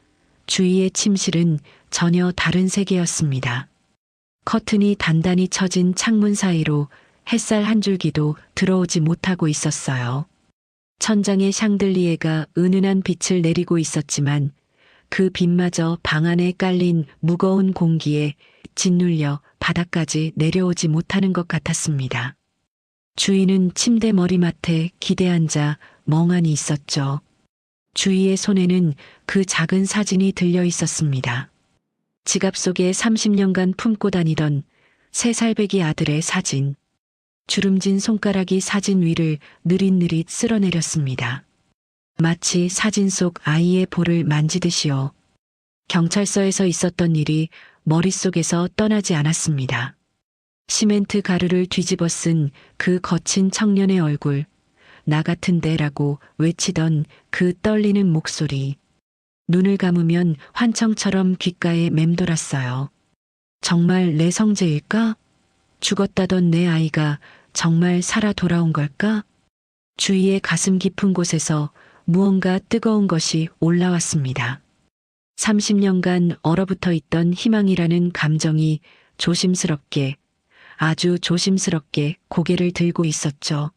주위의 침실은 전혀 다른 세계였습니다. 커튼이 단단히 쳐진 창문 사이로 햇살 한 줄기도 들어오지 못하고 있었어요. 천장에 샹들리에가 은은한 빛을 내리고 있었지만 그 빛마저 방 안에 깔린 무거운 공기에 짓눌려 바닥까지 내려오지 못하는 것 같았습니다. 주인은 침대 머리맡에 기대앉아 멍하니 있었죠. 주희의 손에는 그 작은 사진이 들려 있었습니다. 지갑 속에 30년간 품고 다니던 3살배기 아들의 사진. 주름진 손가락이 사진 위를 느릿느릿 쓸어내렸습니다. 마치 사진 속 아이의 볼을 만지듯이요. 경찰서에서 있었던 일이 머릿속에서 떠나지 않았습니다. 시멘트 가루를 뒤집어 쓴 그 거친 청년의 얼굴, 나 같은데라고 외치던 그 떨리는 목소리. 눈을 감으면 환청처럼 귓가에 맴돌았어요. 정말 내 성재일까? 죽었다던 내 아이가 정말 살아 돌아온 걸까? 주희의 가슴 깊은 곳에서 무언가 뜨거운 것이 올라왔습니다. 30년간 얼어붙어 있던 희망이라는 감정이 조심스럽게, 아주 조심스럽게 고개를 들고 있었죠.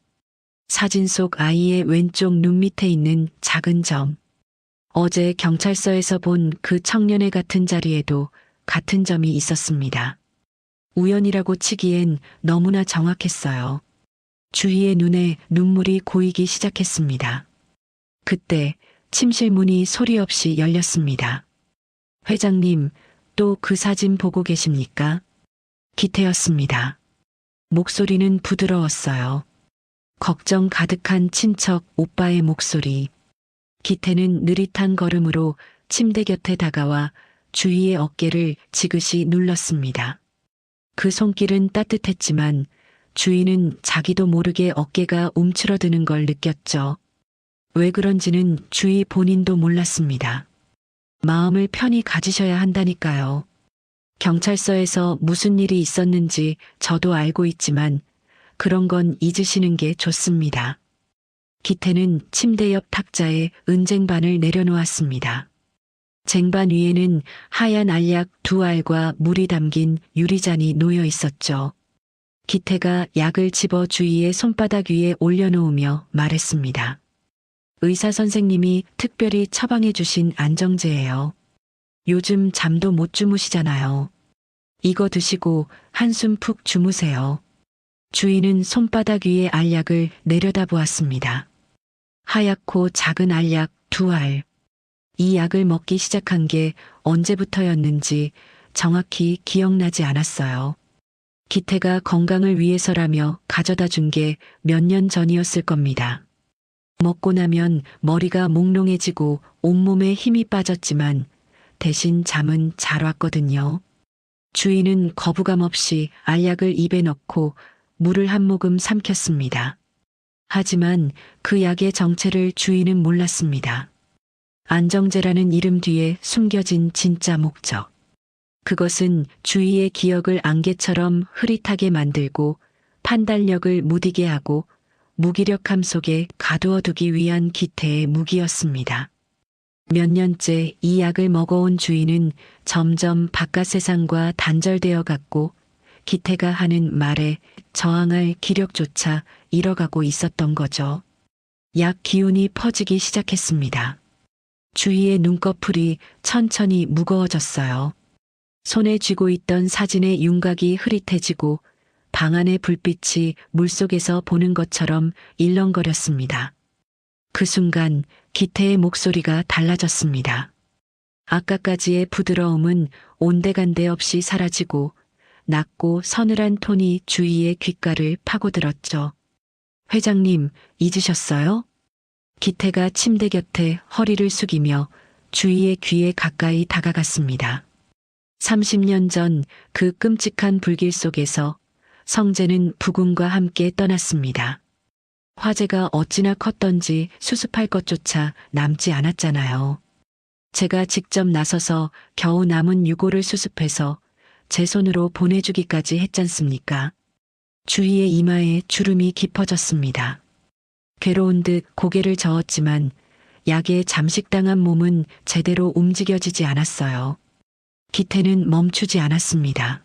사진 속 아이의 왼쪽 눈 밑에 있는 작은 점. 어제 경찰서에서 본 그 청년의 같은 자리에도 같은 점이 있었습니다. 우연이라고 치기엔 너무나 정확했어요. 주희의 눈에 눈물이 고이기 시작했습니다. 그때 침실 문이 소리 없이 열렸습니다. 회장님, 또 그 사진 보고 계십니까? 기태였습니다. 목소리는 부드러웠어요. 걱정 가득한 친척 오빠의 목소리. 기태는 느릿한 걸음으로 침대 곁에 다가와 주희의 어깨를 지그시 눌렀습니다. 그 손길은 따뜻했지만 주희는 자기도 모르게 어깨가 움츠러드는 걸 느꼈죠. 왜 그런지는 주희 본인도 몰랐습니다. 마음을 편히 가지셔야 한다니까요. 경찰서에서 무슨 일이 있었는지 저도 알고 있지만 그런 건 잊으시는 게 좋습니다. 기태는 침대 옆 탁자에 은쟁반을 내려놓았습니다. 쟁반 위에는 하얀 알약 2알과 물이 담긴 유리잔이 놓여 있었죠. 기태가 약을 집어 주희의 손바닥 위에 올려놓으며 말했습니다. 의사 선생님이 특별히 처방해 주신 안정제예요. 요즘 잠도 못 주무시잖아요. 이거 드시고 한숨 푹 주무세요. 주희는 손바닥 위의 알약을 내려다보았습니다. 하얗고 작은 알약 2알. 이 약을 먹기 시작한 게 언제부터였는지 정확히 기억나지 않았어요. 기태가 건강을 위해서라며 가져다 준 게 몇 년 전이었을 겁니다. 먹고 나면 머리가 몽롱해지고 온몸에 힘이 빠졌지만 대신 잠은 잘 왔거든요. 주희는 거부감 없이 알약을 입에 넣고 물을 한 모금 삼켰습니다. 하지만 그 약의 정체를 주희는 몰랐습니다. 안정제라는 이름 뒤에 숨겨진 진짜 목적. 그것은 주희의 기억을 안개처럼 흐릿하게 만들고 판단력을 무디게 하고 무기력함 속에 가두어두기 위한 기태의 무기였습니다. 몇 년째 이 약을 먹어온 주희는 점점 바깥 세상과 단절되어 갔고 기태가 하는 말에 저항할 기력조차 잃어가고 있었던 거죠. 약 기운이 퍼지기 시작했습니다. 주희의 눈꺼풀이 천천히 무거워졌어요. 손에 쥐고 있던 사진의 윤곽이 흐릿해지고 방 안의 불빛이 물속에서 보는 것처럼 일렁거렸습니다. 그 순간 기태의 목소리가 달라졌습니다. 아까까지의 부드러움은 온데간데 없이 사라지고 낮고 서늘한 톤이 주희의 귓가를 파고들었죠. 회장님, 잊으셨어요? 기태가 침대 곁에 허리를 숙이며 주희의 귀에 가까이 다가갔습니다. 30년 전 그 끔찍한 불길 속에서 성재는 부군과 함께 떠났습니다. 화재가 어찌나 컸던지 수습할 것조차 남지 않았잖아요. 제가 직접 나서서 겨우 남은 유골을 수습해서 제 손으로 보내주기까지 했잖습니까? 주희의 이마에 주름이 깊어졌습니다. 괴로운 듯 고개를 저었지만 약에 잠식당한 몸은 제대로 움직여지지 않았어요. 기태는 멈추지 않았습니다.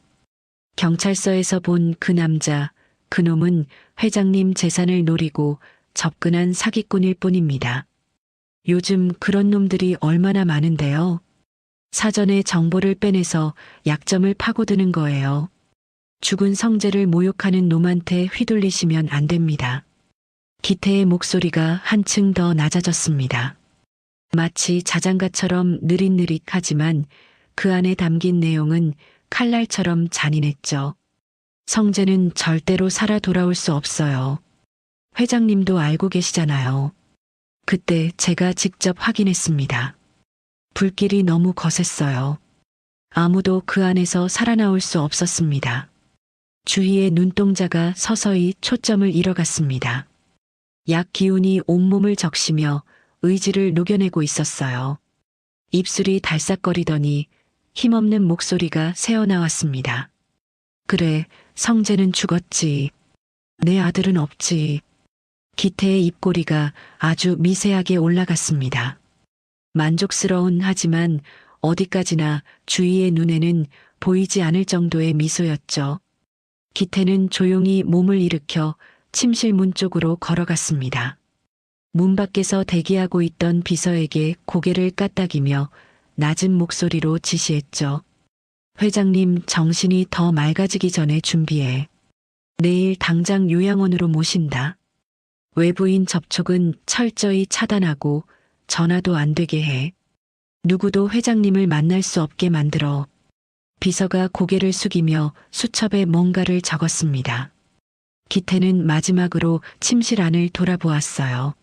경찰서에서 본 그 남자, 그놈은 회장님 재산을 노리고 접근한 사기꾼일 뿐입니다. 요즘 그런 놈들이 얼마나 많은데요. 사전에 정보를 빼내서 약점을 파고드는 거예요. 죽은 성재를 모욕하는 놈한테 휘둘리시면 안 됩니다. 기태의 목소리가 한층 더 낮아졌습니다. 마치 자장가처럼 느릿느릿하지만 그 안에 담긴 내용은 칼날처럼 잔인했죠. 성재는 절대로 살아 돌아올 수 없어요. 회장님도 알고 계시잖아요. 그때 제가 직접 확인했습니다. 불길이 너무 거셌어요. 아무도 그 안에서 살아나올 수 없었습니다. 주위의 눈동자가 서서히 초점을 잃어갔습니다. 약 기운이 온몸을 적시며 의지를 녹여내고 있었어요. 입술이 달싹거리더니 힘없는 목소리가 새어나왔습니다. 그래, 성재는 죽었지. 내 아들은 없지. 기태의 입꼬리가 아주 미세하게 올라갔습니다. 만족스러운 하지만 어디까지나 주위의 눈에는 보이지 않을 정도의 미소였죠. 기태는 조용히 몸을 일으켜 침실 문 쪽으로 걸어갔습니다. 문 밖에서 대기하고 있던 비서에게 고개를 까딱이며 낮은 목소리로 지시했죠. 회장님 정신이 더 맑아지기 전에 준비해. 내일 당장 요양원으로 모신다. 외부인 접촉은 철저히 차단하고 전화도 안 되게 해. 누구도 회장님을 만날 수 없게 만들어. 비서가 고개를 숙이며 수첩에 뭔가를 적었습니다. 기태는 마지막으로 침실 안을 돌아보았어요.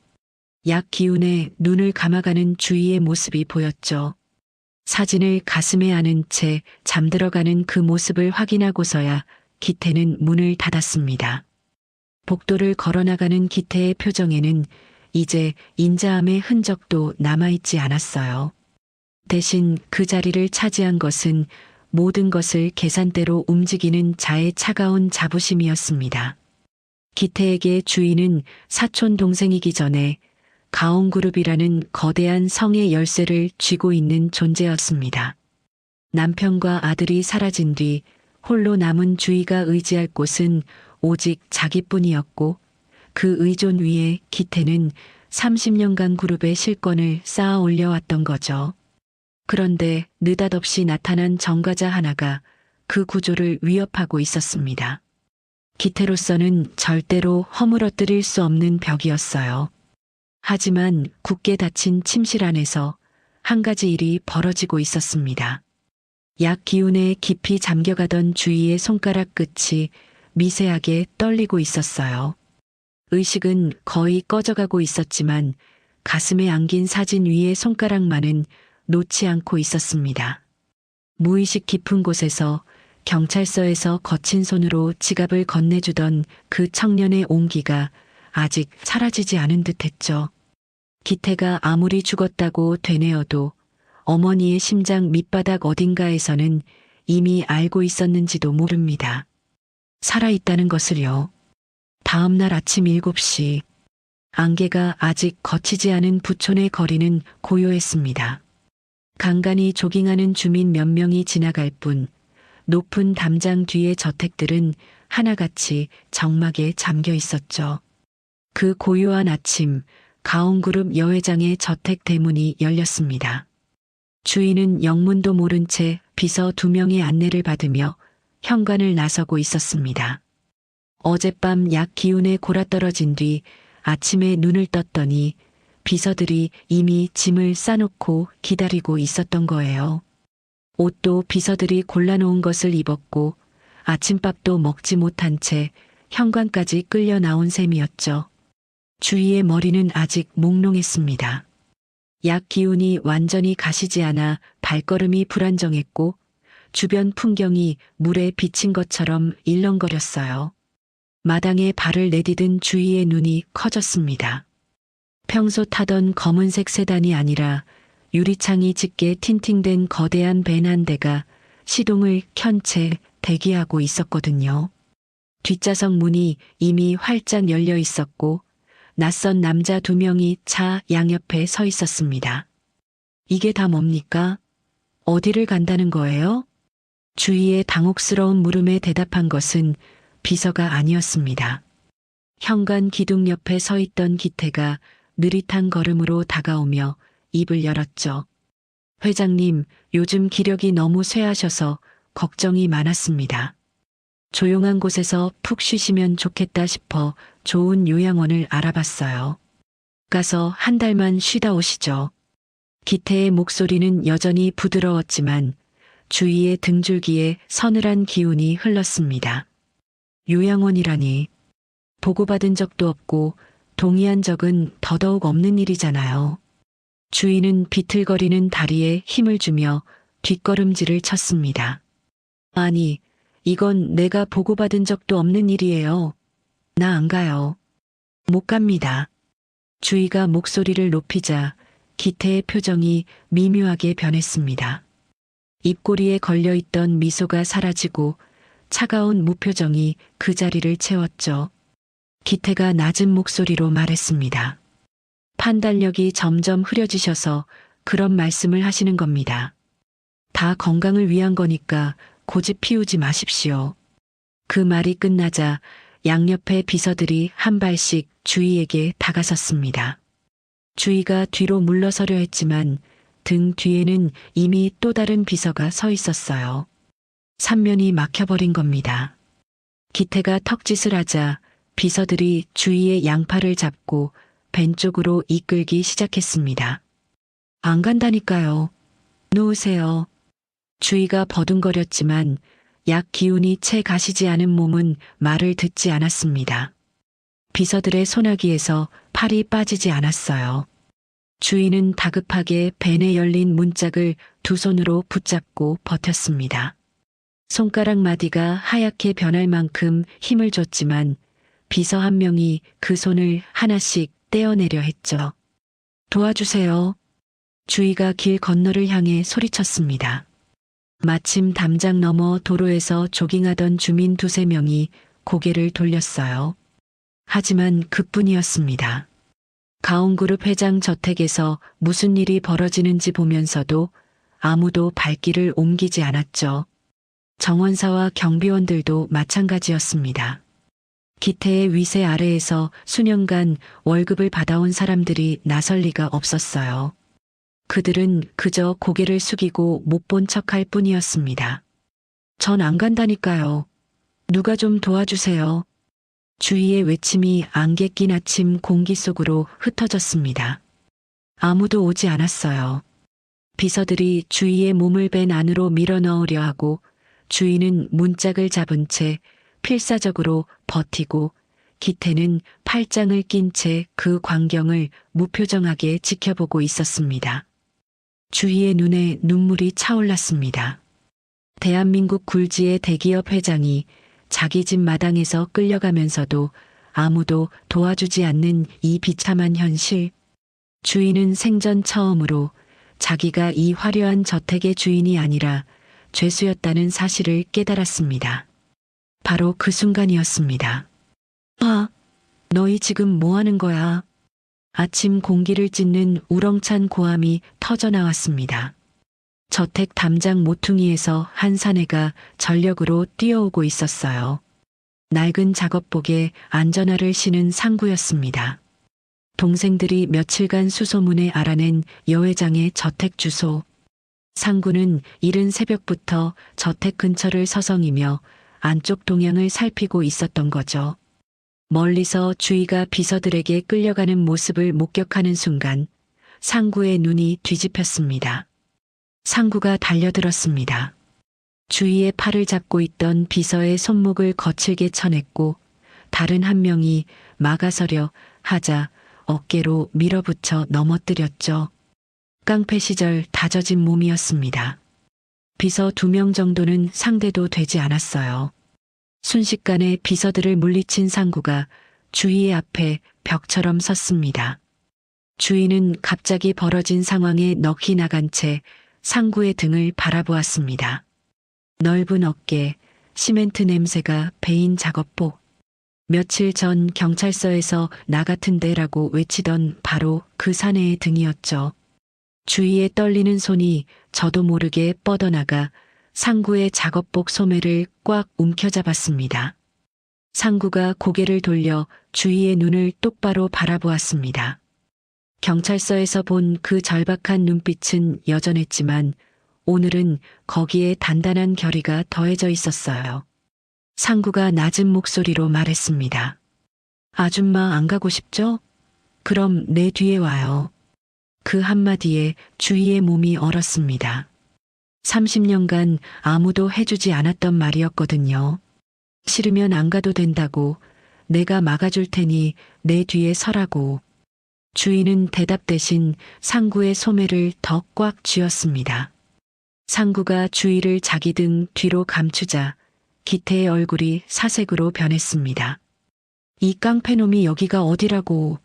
약 기운에 눈을 감아가는 주위의 모습이 보였죠. 사진을 가슴에 안은 채 잠들어가는 그 모습을 확인하고서야 기태는 문을 닫았습니다. 복도를 걸어나가는 기태의 표정에는 이제 인자함의 흔적도 남아있지 않았어요. 대신 그 자리를 차지한 것은 모든 것을 계산대로 움직이는 자의 차가운 자부심이었습니다. 기태에게 주인은 사촌 동생이기 전에 가온그룹이라는 거대한 성의 열쇠를 쥐고 있는 존재였습니다. 남편과 아들이 사라진 뒤 홀로 남은 주위가 의지할 곳은 오직 자기뿐이었고 그 의존 위에 기태는 30년간 그룹의 실권을 쌓아 올려왔던 거죠. 그런데 느닷없이 나타난 정과자 하나가 그 구조를 위협하고 있었습니다. 기태로서는 절대로 허물어뜨릴 수 없는 벽이었어요. 하지만 굳게 닫힌 침실 안에서 한 가지 일이 벌어지고 있었습니다. 약 기운에 깊이 잠겨가던 주위의 손가락 끝이 미세하게 떨리고 있었어요. 의식은 거의 꺼져가고 있었지만 가슴에 안긴 사진 위의 손가락만은 놓지 않고 있었습니다. 무의식 깊은 곳에서 경찰서에서 거친 손으로 지갑을 건네주던 그 청년의 온기가 아직 사라지지 않은 듯했죠. 기태가 아무리 죽었다고 되뇌어도 어머니의 심장 밑바닥 어딘가에서는 이미 알고 있었는지도 모릅니다. 살아있다는 것을요. 다음 날 아침 7시 안개가 아직 거치지 않은 부촌의 거리는 고요했습니다. 간간히 조깅하는 주민 몇 명이 지나갈 뿐 높은 담장 뒤의 저택들은 하나같이 적막에 잠겨 있었죠. 그 고요한 아침 가온그룹 여회장의 저택 대문이 열렸습니다. 주인은 영문도 모른 채 비서 2명의 안내를 받으며 현관을 나서고 있었습니다. 어젯밤 약 기운에 골아떨어진 뒤 아침에 눈을 떴더니 비서들이 이미 짐을 싸놓고 기다리고 있었던 거예요. 옷도 비서들이 골라놓은 것을 입었고 아침밥도 먹지 못한 채 현관까지 끌려 나온 셈이었죠. 주위의 머리는 아직 몽롱했습니다. 약 기운이 완전히 가시지 않아 발걸음이 불안정했고 주변 풍경이 물에 비친 것처럼 일렁거렸어요. 마당에 발을 내디딘 주위의 눈이 커졌습니다. 평소 타던 검은색 세단이 아니라 유리창이 짙게 틴팅된 거대한 밴 한 대가 시동을 켠 채 대기하고 있었거든요. 뒷좌석 문이 이미 활짝 열려 있었고 낯선 남자 2명이 차 양옆에 서 있었습니다. 이게 다 뭡니까? 어디를 간다는 거예요? 주위의 당혹스러운 물음에 대답한 것은 비서가 아니었습니다. 현관 기둥 옆에 서 있던 기태가 느릿한 걸음으로 다가오며 입을 열었죠. 회장님, 요즘 기력이 너무 쇠하셔서 걱정이 많았습니다. 조용한 곳에서 푹 쉬시면 좋겠다 싶어 좋은 요양원을 알아봤어요. 가서 한 달만 쉬다 오시죠. 기태의 목소리는 여전히 부드러웠지만 주위의 등줄기에 서늘한 기운이 흘렀습니다. 요양원이라니. 보고받은 적도 없고 동의한 적은 더더욱 없는 일이잖아요. 주인은 비틀거리는 다리에 힘을 주며 뒷걸음질을 쳤습니다. 아니, 이건 내가 보고받은 적도 없는 일이에요. 나 안 가요. 못 갑니다. 주희가 목소리를 높이자 기태의 표정이 미묘하게 변했습니다. 입꼬리에 걸려있던 미소가 사라지고 차가운 무표정이 그 자리를 채웠죠. 기태가 낮은 목소리로 말했습니다. 판단력이 점점 흐려지셔서 그런 말씀을 하시는 겁니다. 다 건강을 위한 거니까 고집 피우지 마십시오. 그 말이 끝나자 양옆의 비서들이 한 발씩 주희에게 다가섰습니다. 주희가 뒤로 물러서려 했지만 등 뒤에는 이미 또 다른 비서가 서 있었어요. 삼면이 막혀버린 겁니다. 기태가 턱짓을 하자 비서들이 주희의 양팔을 잡고 벤 쪽으로 이끌기 시작했습니다. 안 간다니까요. 놓으세요. 주희가 버둥거렸지만 약 기운이 채 가시지 않은 몸은 말을 듣지 않았습니다. 비서들의 소나기에서 팔이 빠지지 않았어요. 주희는 다급하게 벤에 열린 문짝을 두 손으로 붙잡고 버텼습니다. 손가락 마디가 하얗게 변할 만큼 힘을 줬지만 비서 한 명이 그 손을 하나씩 떼어내려 했죠. 도와주세요. 주희가 길 건너를 향해 소리쳤습니다. 마침 담장 너머 도로에서 조깅하던 주민 두세 명이 고개를 돌렸어요. 하지만 그뿐이었습니다. 가온그룹 회장 저택에서 무슨 일이 벌어지는지 보면서도 아무도 발길을 옮기지 않았죠. 정원사와 경비원들도 마찬가지였습니다. 기태의 위세 아래에서 수년간 월급을 받아온 사람들이 나설 리가 없었어요. 그들은 그저 고개를 숙이고 못 본 척할 뿐이었습니다. 전 안 간다니까요. 누가 좀 도와주세요. 주위의 외침이 안개 낀 아침 공기 속으로 흩어졌습니다. 아무도 오지 않았어요. 비서들이 주위의 몸을 벤 안으로 밀어 넣으려 하고 주위는 문짝을 잡은 채 필사적으로 버티고 기태는 팔짱을 낀 채 그 광경을 무표정하게 지켜보고 있었습니다. 주희의 눈에 눈물이 차올랐습니다. 대한민국 굴지의 대기업 회장이 자기 집 마당에서 끌려가면서도 아무도 도와주지 않는 이 비참한 현실. 주희는 생전 처음으로 자기가 이 화려한 저택의 주인이 아니라 죄수였다는 사실을 깨달았습니다. 바로 그 순간이었습니다. 아, 너희 지금 뭐 하는 거야? 아침 공기를 찢는 우렁찬 고함이 터져나왔습니다. 저택 담장 모퉁이에서 한 사내가 전력으로 뛰어오고 있었어요. 낡은 작업복에 안전화를 신은 상구였습니다. 동생들이 며칠간 수소문에 알아낸 여 회장의 저택 주소. 상구는 이른 새벽부터 저택 근처를 서성이며 안쪽 동향을 살피고 있었던 거죠. 멀리서 주희가 비서들에게 끌려가는 모습을 목격하는 순간 상구의 눈이 뒤집혔습니다. 상구가 달려들었습니다. 주희의 팔을 잡고 있던 비서의 손목을 거칠게 쳐냈고 다른 한 명이 막아서려 하자 어깨로 밀어붙여 넘어뜨렸죠. 깡패 시절 다져진 몸이었습니다. 비서 2명 정도는 상대도 되지 않았어요. 순식간에 비서들을 물리친 상구가 주희의 앞에 벽처럼 섰습니다. 주희는 갑자기 벌어진 상황에 넋이 나간 채 상구의 등을 바라보았습니다. 넓은 어깨, 시멘트 냄새가 배인 작업복. 며칠 전 경찰서에서 나 같은 데라고 외치던 바로 그 사내의 등이었죠. 주희의 떨리는 손이 저도 모르게 뻗어나가 상구의 작업복 소매를 꽉 움켜잡았습니다. 상구가 고개를 돌려 주위의 눈을 똑바로 바라보았습니다. 경찰서에서 본 그 절박한 눈빛은 여전했지만 오늘은 거기에 단단한 결의가 더해져 있었어요. 상구가 낮은 목소리로 말했습니다. 아줌마 안 가고 싶죠? 그럼 내 뒤에 와요. 그 한마디에 주위의 몸이 얼었습니다. 30년간 아무도 해주지 않았던 말이었거든요. 싫으면 안 가도 된다고, 내가 막아줄 테니 내 뒤에 서라고. 주인은 대답 대신 상구의 소매를 더 꽉 쥐었습니다. 상구가 주위를 자기 등 뒤로 감추자 기태의 얼굴이 사색으로 변했습니다. 이 깡패놈이 여기가 어디라고.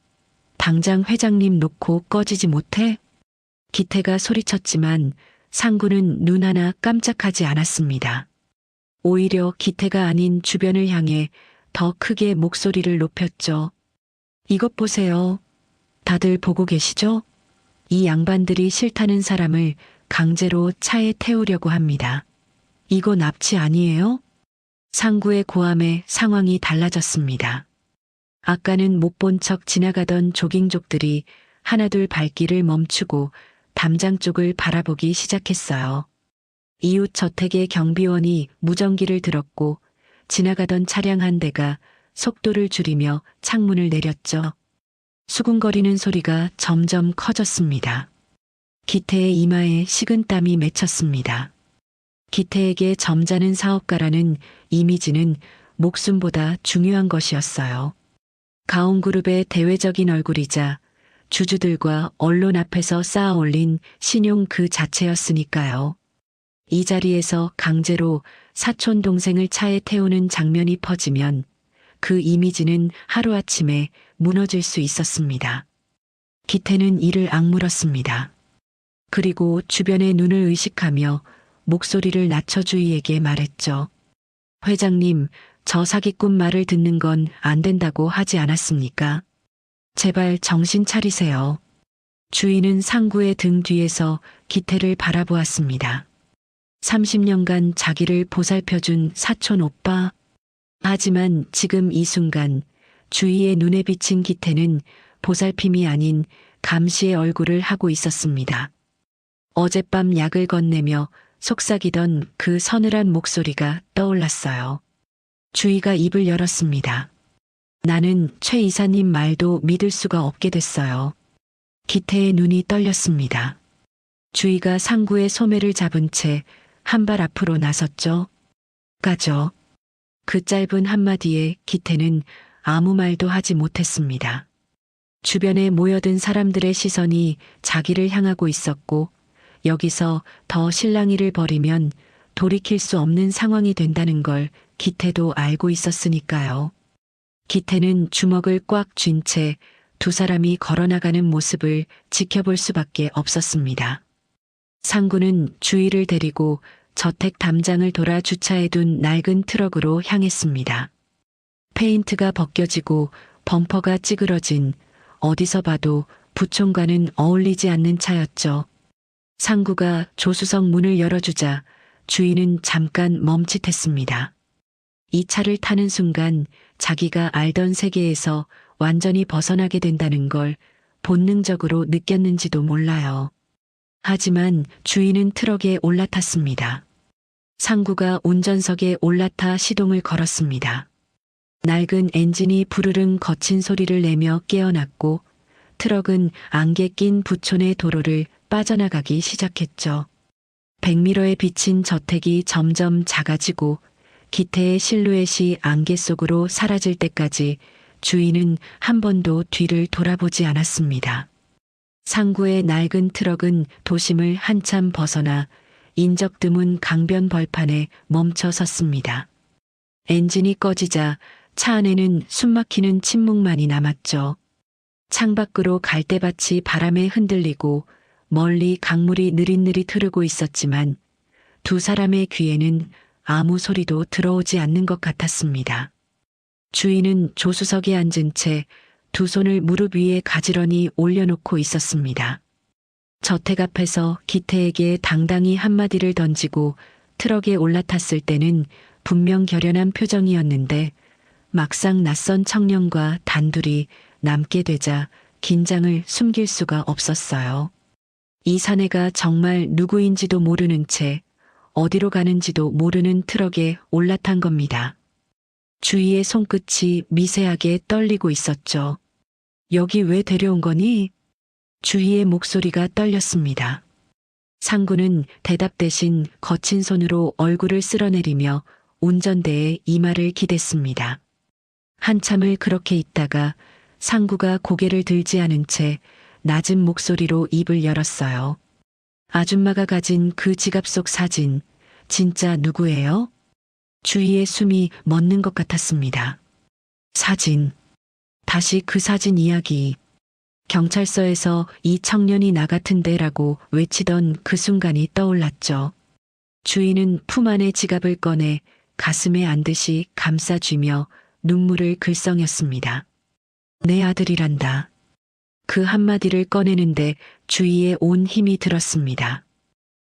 당장 회장님 놓고 꺼지지 못해? 기태가 소리쳤지만 상구는 눈 하나 깜짝하지 않았습니다. 오히려 기태가 아닌 주변을 향해 더 크게 목소리를 높였죠. 이것 보세요. 다들 보고 계시죠? 이 양반들이 싫다는 사람을 강제로 차에 태우려고 합니다. 이거 납치 아니에요? 상구의 고함에 상황이 달라졌습니다. 아까는 못 본 척 지나가던 조깅족들이 하나둘 발길을 멈추고 담장 쪽을 바라보기 시작했어요. 이웃 저택의 경비원이 무전기를 들었고 지나가던 차량 한 대가 속도를 줄이며 창문을 내렸죠. 수군거리는 소리가 점점 커졌습니다. 기태의 이마에 식은땀이 맺혔습니다. 기태에게 점잖은 사업가라는 이미지는 목숨보다 중요한 것이었어요. 가온그룹의 대외적인 얼굴이자 주주들과 언론 앞에서 쌓아 올린 신용 그 자체였으니까요. 이 자리에서 강제로 사촌 동생을 차에 태우는 장면이 퍼지면 그 이미지는 하루아침에 무너질 수 있었습니다. 기태는 이를 악물었습니다. 그리고 주변의 눈을 의식하며 목소리를 낮춰 주위에게 말했죠. 회장님, 저 사기꾼 말을 듣는 건 안 된다고 하지 않았습니까? 제발 정신 차리세요. 주인은 상구의 등 뒤에서 기태를 바라보았습니다. 30년간 자기를 보살펴준 사촌 오빠. 하지만 지금 이 순간 주위의 눈에 비친 기태는 보살핌이 아닌 감시의 얼굴을 하고 있었습니다. 어젯밤 약을 건네며 속삭이던 그 서늘한 목소리가 떠올랐어요. 주희가 입을 열었습니다. 나는 최 이사님 말도 믿을 수가 없게 됐어요. 기태의 눈이 떨렸습니다. 주희가 상구의 소매를 잡은 채 한 발 앞으로 나섰죠. 가죠. 그 짧은 한마디에 기태는 아무 말도 하지 못했습니다. 주변에 모여든 사람들의 시선이 자기를 향하고 있었고 여기서 더 실랑이를 벌이면 돌이킬 수 없는 상황이 된다는 걸 기태도 알고 있었으니까요. 기태는 주먹을 꽉 쥔 채 두 사람이 걸어나가는 모습을 지켜볼 수밖에 없었습니다. 상구는 주희를 데리고 저택 담장을 돌아 주차해둔 낡은 트럭으로 향했습니다. 페인트가 벗겨지고 범퍼가 찌그러진 어디서 봐도 부총과는 어울리지 않는 차였죠. 상구가 조수석 문을 열어주자 주인은 잠깐 멈칫했습니다. 이 차를 타는 순간 자기가 알던 세계에서 완전히 벗어나게 된다는 걸 본능적으로 느꼈는지도 몰라요. 하지만 주인은 트럭에 올라탔습니다. 상구가 운전석에 올라타 시동을 걸었습니다. 낡은 엔진이 부르릉 거친 소리를 내며 깨어났고 트럭은 안개 낀 부촌의 도로를 빠져나가기 시작했죠. 백미러에 비친 저택이 점점 작아지고 기태의 실루엣이 안개 속으로 사라질 때까지 주인은 한 번도 뒤를 돌아보지 않았습니다. 상구의 낡은 트럭은 도심을 한참 벗어나 인적 드문 강변 벌판에 멈춰 섰습니다. 엔진이 꺼지자 차 안에는 숨막히는 침묵만이 남았죠. 창밖으로 갈대밭이 바람에 흔들리고 멀리 강물이 느릿느릿 흐르고 있었지만 두 사람의 귀에는 아무 소리도 들어오지 않는 것 같았습니다. 주인은 조수석에 앉은 채 두 손을 무릎 위에 가지런히 올려놓고 있었습니다. 저택 앞에서 기태에게 당당히 한마디를 던지고 트럭에 올라탔을 때는 분명 결연한 표정이었는데 막상 낯선 청년과 단둘이 남게 되자 긴장을 숨길 수가 없었어요. 이 사내가 정말 누구인지도 모르는 채 어디로 가는지도 모르는 트럭에 올라탄 겁니다. 주희의 손끝이 미세하게 떨리고 있었죠. 여기 왜 데려온 거니? 주희의 목소리가 떨렸습니다. 상구는 대답 대신 거친 손으로 얼굴을 쓸어내리며 운전대에 이마를 기댔습니다. 한참을 그렇게 있다가 상구가 고개를 들지 않은 채 낮은 목소리로 입을 열었어요. 아줌마가 가진 그 지갑 속 사진, 진짜 누구예요? 주희의 숨이 멎는 것 같았습니다. 사진. 다시 그 사진 이야기. 경찰서에서 이 청년이 나 같은데라고 외치던 그 순간이 떠올랐죠. 주희는 품 안에 지갑을 꺼내 가슴에 안듯이 감싸쥐며 눈물을 글썽였습니다. 내 아들이란다. 그 한마디를 꺼내는데 주희의 온 힘이 들었습니다.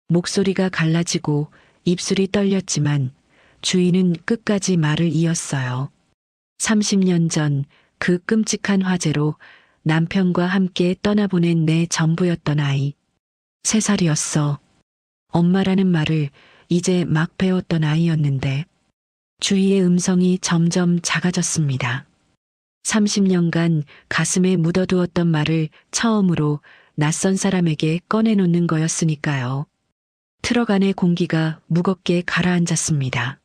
목소리가 갈라지고 입술이 떨렸지만 주희는 끝까지 말을 이었어요. 30년 전 그 끔찍한 화재로 남편과 함께 떠나보낸 내 전부였던 아이. 3살이었어. 엄마라는 말을 이제 막 배웠던 아이였는데 주희의 음성이 점점 작아졌습니다. 30년간 가슴에 묻어두었던 말을 처음으로 낯선 사람에게 꺼내놓는 거였으니까요. 트럭 안의 공기가 무겁게 가라앉았습니다.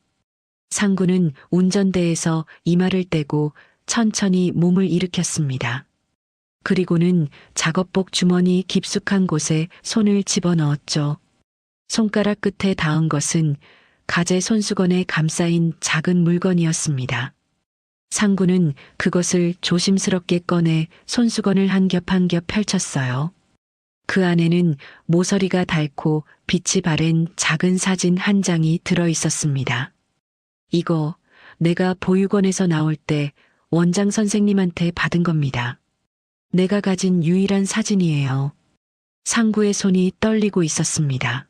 상구는 운전대에서 이마를 떼고 천천히 몸을 일으켰습니다. 그리고는 작업복 주머니 깊숙한 곳에 손을 집어넣었죠. 손가락 끝에 닿은 것은 가재 손수건에 감싸인 작은 물건이었습니다. 상구는 그것을 조심스럽게 꺼내 손수건을 한 겹 한 겹 펼쳤어요. 그 안에는 모서리가 닳고 빛이 바랜 작은 사진 한 장이 들어 있었습니다. 이거 내가 보육원에서 나올 때 원장 선생님한테 받은 겁니다. 내가 가진 유일한 사진이에요. 상구의 손이 떨리고 있었습니다.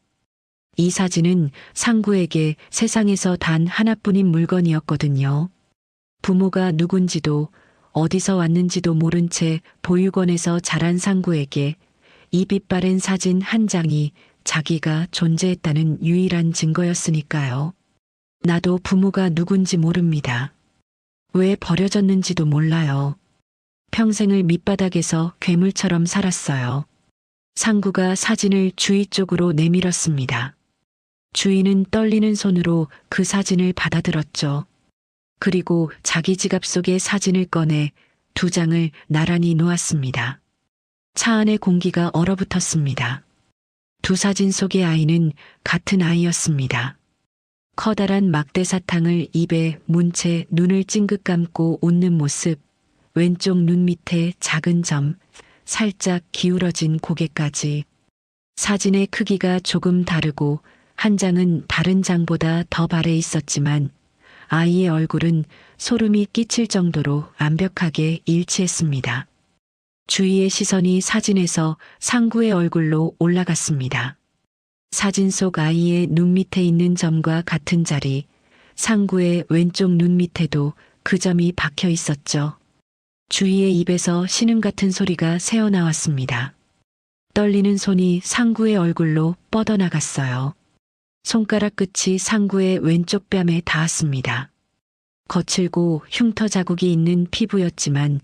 이 사진은 상구에게 세상에서 단 하나뿐인 물건이었거든요. 부모가 누군지도 어디서 왔는지도 모른 채 보육원에서 자란 상구에게 이 빛바랜 사진 한 장이 자기가 존재했다는 유일한 증거였으니까요. 나도 부모가 누군지 모릅니다. 왜 버려졌는지도 몰라요. 평생을 밑바닥에서 괴물처럼 살았어요. 상구가 사진을 주희 쪽으로 내밀었습니다. 주희는 떨리는 손으로 그 사진을 받아들었죠. 그리고 자기 지갑 속의 사진을 꺼내 2장을 나란히 놓았습니다. 차 안의 공기가 얼어붙었습니다. 2 사진 속의 아이는 같은 아이였습니다. 커다란 막대 사탕을 입에 문 채 눈을 찡긋 감고 웃는 모습, 왼쪽 눈 밑에 작은 점, 살짝 기울어진 고개까지. 사진의 크기가 조금 다르고 한 장은 다른 장보다 더 발해 있었지만 아이의 얼굴은 소름이 끼칠 정도로 완벽하게 일치했습니다. 주희의 시선이 사진에서 상구의 얼굴로 올라갔습니다. 사진 속 아이의 눈 밑에 있는 점과 같은 자리, 상구의 왼쪽 눈 밑에도 그 점이 박혀 있었죠. 주희의 입에서 신음 같은 소리가 새어나왔습니다. 떨리는 손이 상구의 얼굴로 뻗어나갔어요. 손가락 끝이 상구의 왼쪽 뺨에 닿았습니다. 거칠고 흉터 자국이 있는 피부였지만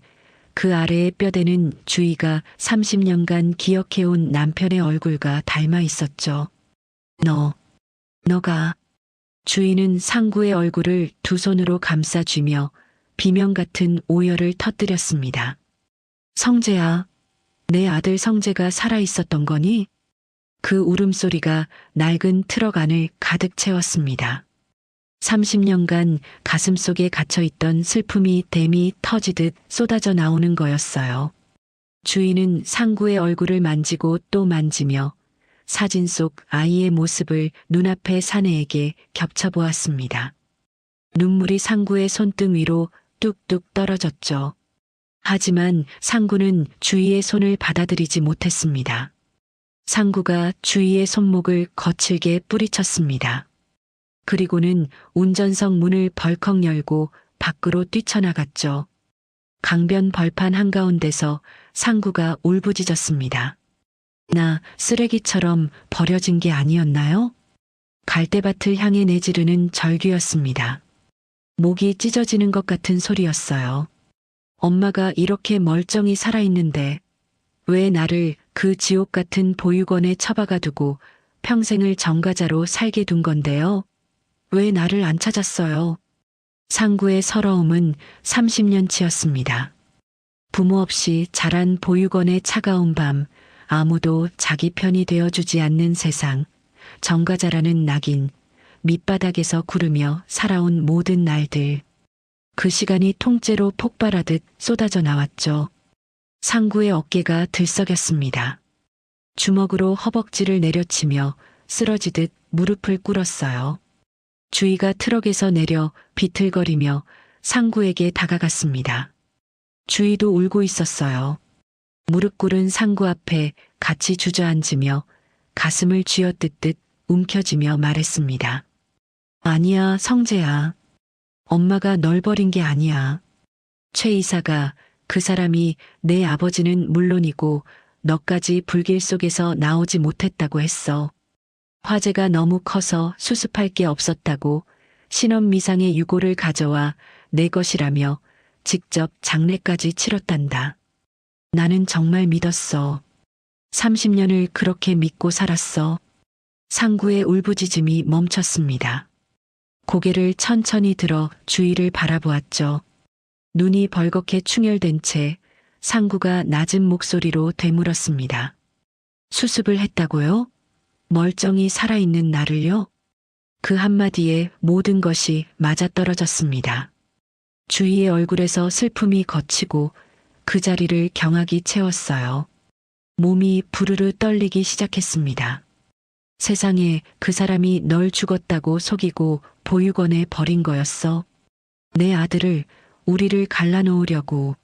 그 아래의 뼈대는 주희가 30년간 기억해온 남편의 얼굴과 닮아 있었죠. 너가. 주희는 상구의 얼굴을 2 손으로 감싸쥐며 비명 같은 오열을 터뜨렸습니다. 성재야, 내 아들 성재가 살아있었던 거니? 그 울음소리가 낡은 트럭 안을 가득 채웠습니다. 30년간 가슴속에 갇혀있던 슬픔이 댐이 터지듯 쏟아져 나오는 거였어요. 주희는 상구의 얼굴을 만지고 또 만지며 사진 속 아이의 모습을 눈앞의 사내에게 겹쳐보았습니다. 눈물이 상구의 손등 위로 뚝뚝 떨어졌죠. 하지만 상구는 주희의 손을 받아들이지 못했습니다. 상구가 주희의 손목을 거칠게 뿌리쳤습니다. 그리고는 운전석 문을 벌컥 열고 밖으로 뛰쳐나갔죠. 강변 벌판 한가운데서 상구가 울부짖었습니다. 나 쓰레기처럼 버려진 게 아니었나요? 갈대밭을 향해 내지르는 절규였습니다. 목이 찢어지는 것 같은 소리였어요. 엄마가 이렇게 멀쩡히 살아있는데 왜 나를 그 지옥 같은 보육원에 처박아 두고 평생을 정가자로 살게 둔 건데요? 왜 나를 안 찾았어요? 상구의 서러움은 30년치였습니다. 부모 없이 자란 보육원의 차가운 밤, 아무도 자기 편이 되어주지 않는 세상, 정가자라는 낙인, 밑바닥에서 구르며 살아온 모든 날들. 그 시간이 통째로 폭발하듯 쏟아져 나왔죠. 상구의 어깨가 들썩였습니다. 주먹으로 허벅지를 내려치며 쓰러지듯 무릎을 꿇었어요. 주희가 트럭에서 내려 비틀거리며 상구에게 다가갔습니다. 주희도 울고 있었어요. 무릎 꿇은 상구 앞에 같이 주저앉으며 가슴을 쥐어뜯듯 움켜쥐며 말했습니다. 아니야, 성재야. 엄마가 널 버린 게 아니야. 최 이사가, 그 사람이 내 아버지는 물론이고 너까지 불길 속에서 나오지 못했다고 했어. 화재가 너무 커서 수습할 게 없었다고 신원미상의 유골을 가져와 내 것이라며 직접 장례까지 치렀단다. 나는 정말 믿었어. 30년을 그렇게 믿고 살았어. 상구의 울부짖음이 멈췄습니다. 고개를 천천히 들어 주위를 바라보았죠. 눈이 벌겋게 충혈된 채 상구가 낮은 목소리로 되물었습니다. 수습을 했다고요? 멀쩡히 살아있는 나를요? 그 한마디에 모든 것이 맞아떨어졌습니다. 주희의 얼굴에서 슬픔이 걷히고 그 자리를 경악이 채웠어요. 몸이 부르르 떨리기 시작했습니다. 세상에, 그 사람이 널 죽었다고 속이고 보육원에 버린 거였어. 내 아들을, 우리를 갈라놓으려고.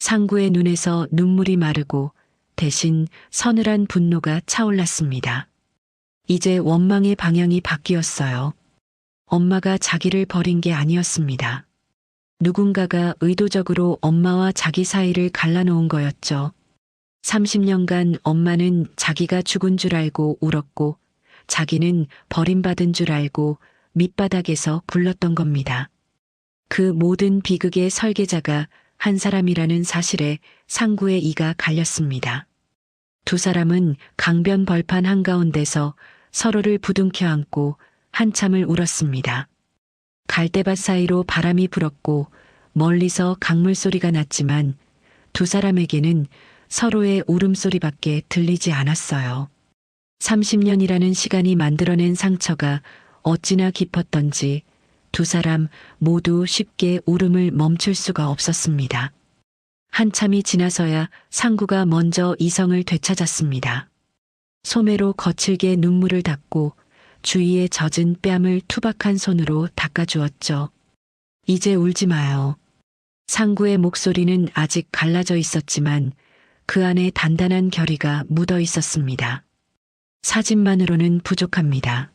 상구의 눈에서 눈물이 마르고 대신 서늘한 분노가 차올랐습니다. 이제 원망의 방향이 바뀌었어요. 엄마가 자기를 버린 게 아니었습니다. 누군가가 의도적으로 엄마와 자기 사이를 갈라놓은 거였죠. 30년간 엄마는 자기가 죽은 줄 알고 울었고 자기는 버림받은 줄 알고 밑바닥에서 굴렀던 겁니다. 그 모든 비극의 설계자가 한 사람이라는 사실에 상구의 이가 갈렸습니다. 두 사람은 강변 벌판 한가운데서 서로를 부둥켜 안고 한참을 울었습니다. 갈대밭 사이로 바람이 불었고 멀리서 강물 소리가 났지만 두 사람에게는 서로의 울음소리밖에 들리지 않았어요. 30년이라는 시간이 만들어낸 상처가 어찌나 깊었던지 두 사람 모두 쉽게 울음을 멈출 수가 없었습니다. 한참이 지나서야 상구가 먼저 이성을 되찾았습니다. 소매로 거칠게 눈물을 닦고 주위에 젖은 뺨을 투박한 손으로 닦아주었죠. 이제 울지 마요. 상구의 목소리는 아직 갈라져 있었지만 그 안에 단단한 결의가 묻어 있었습니다. 사진만으로는 부족합니다.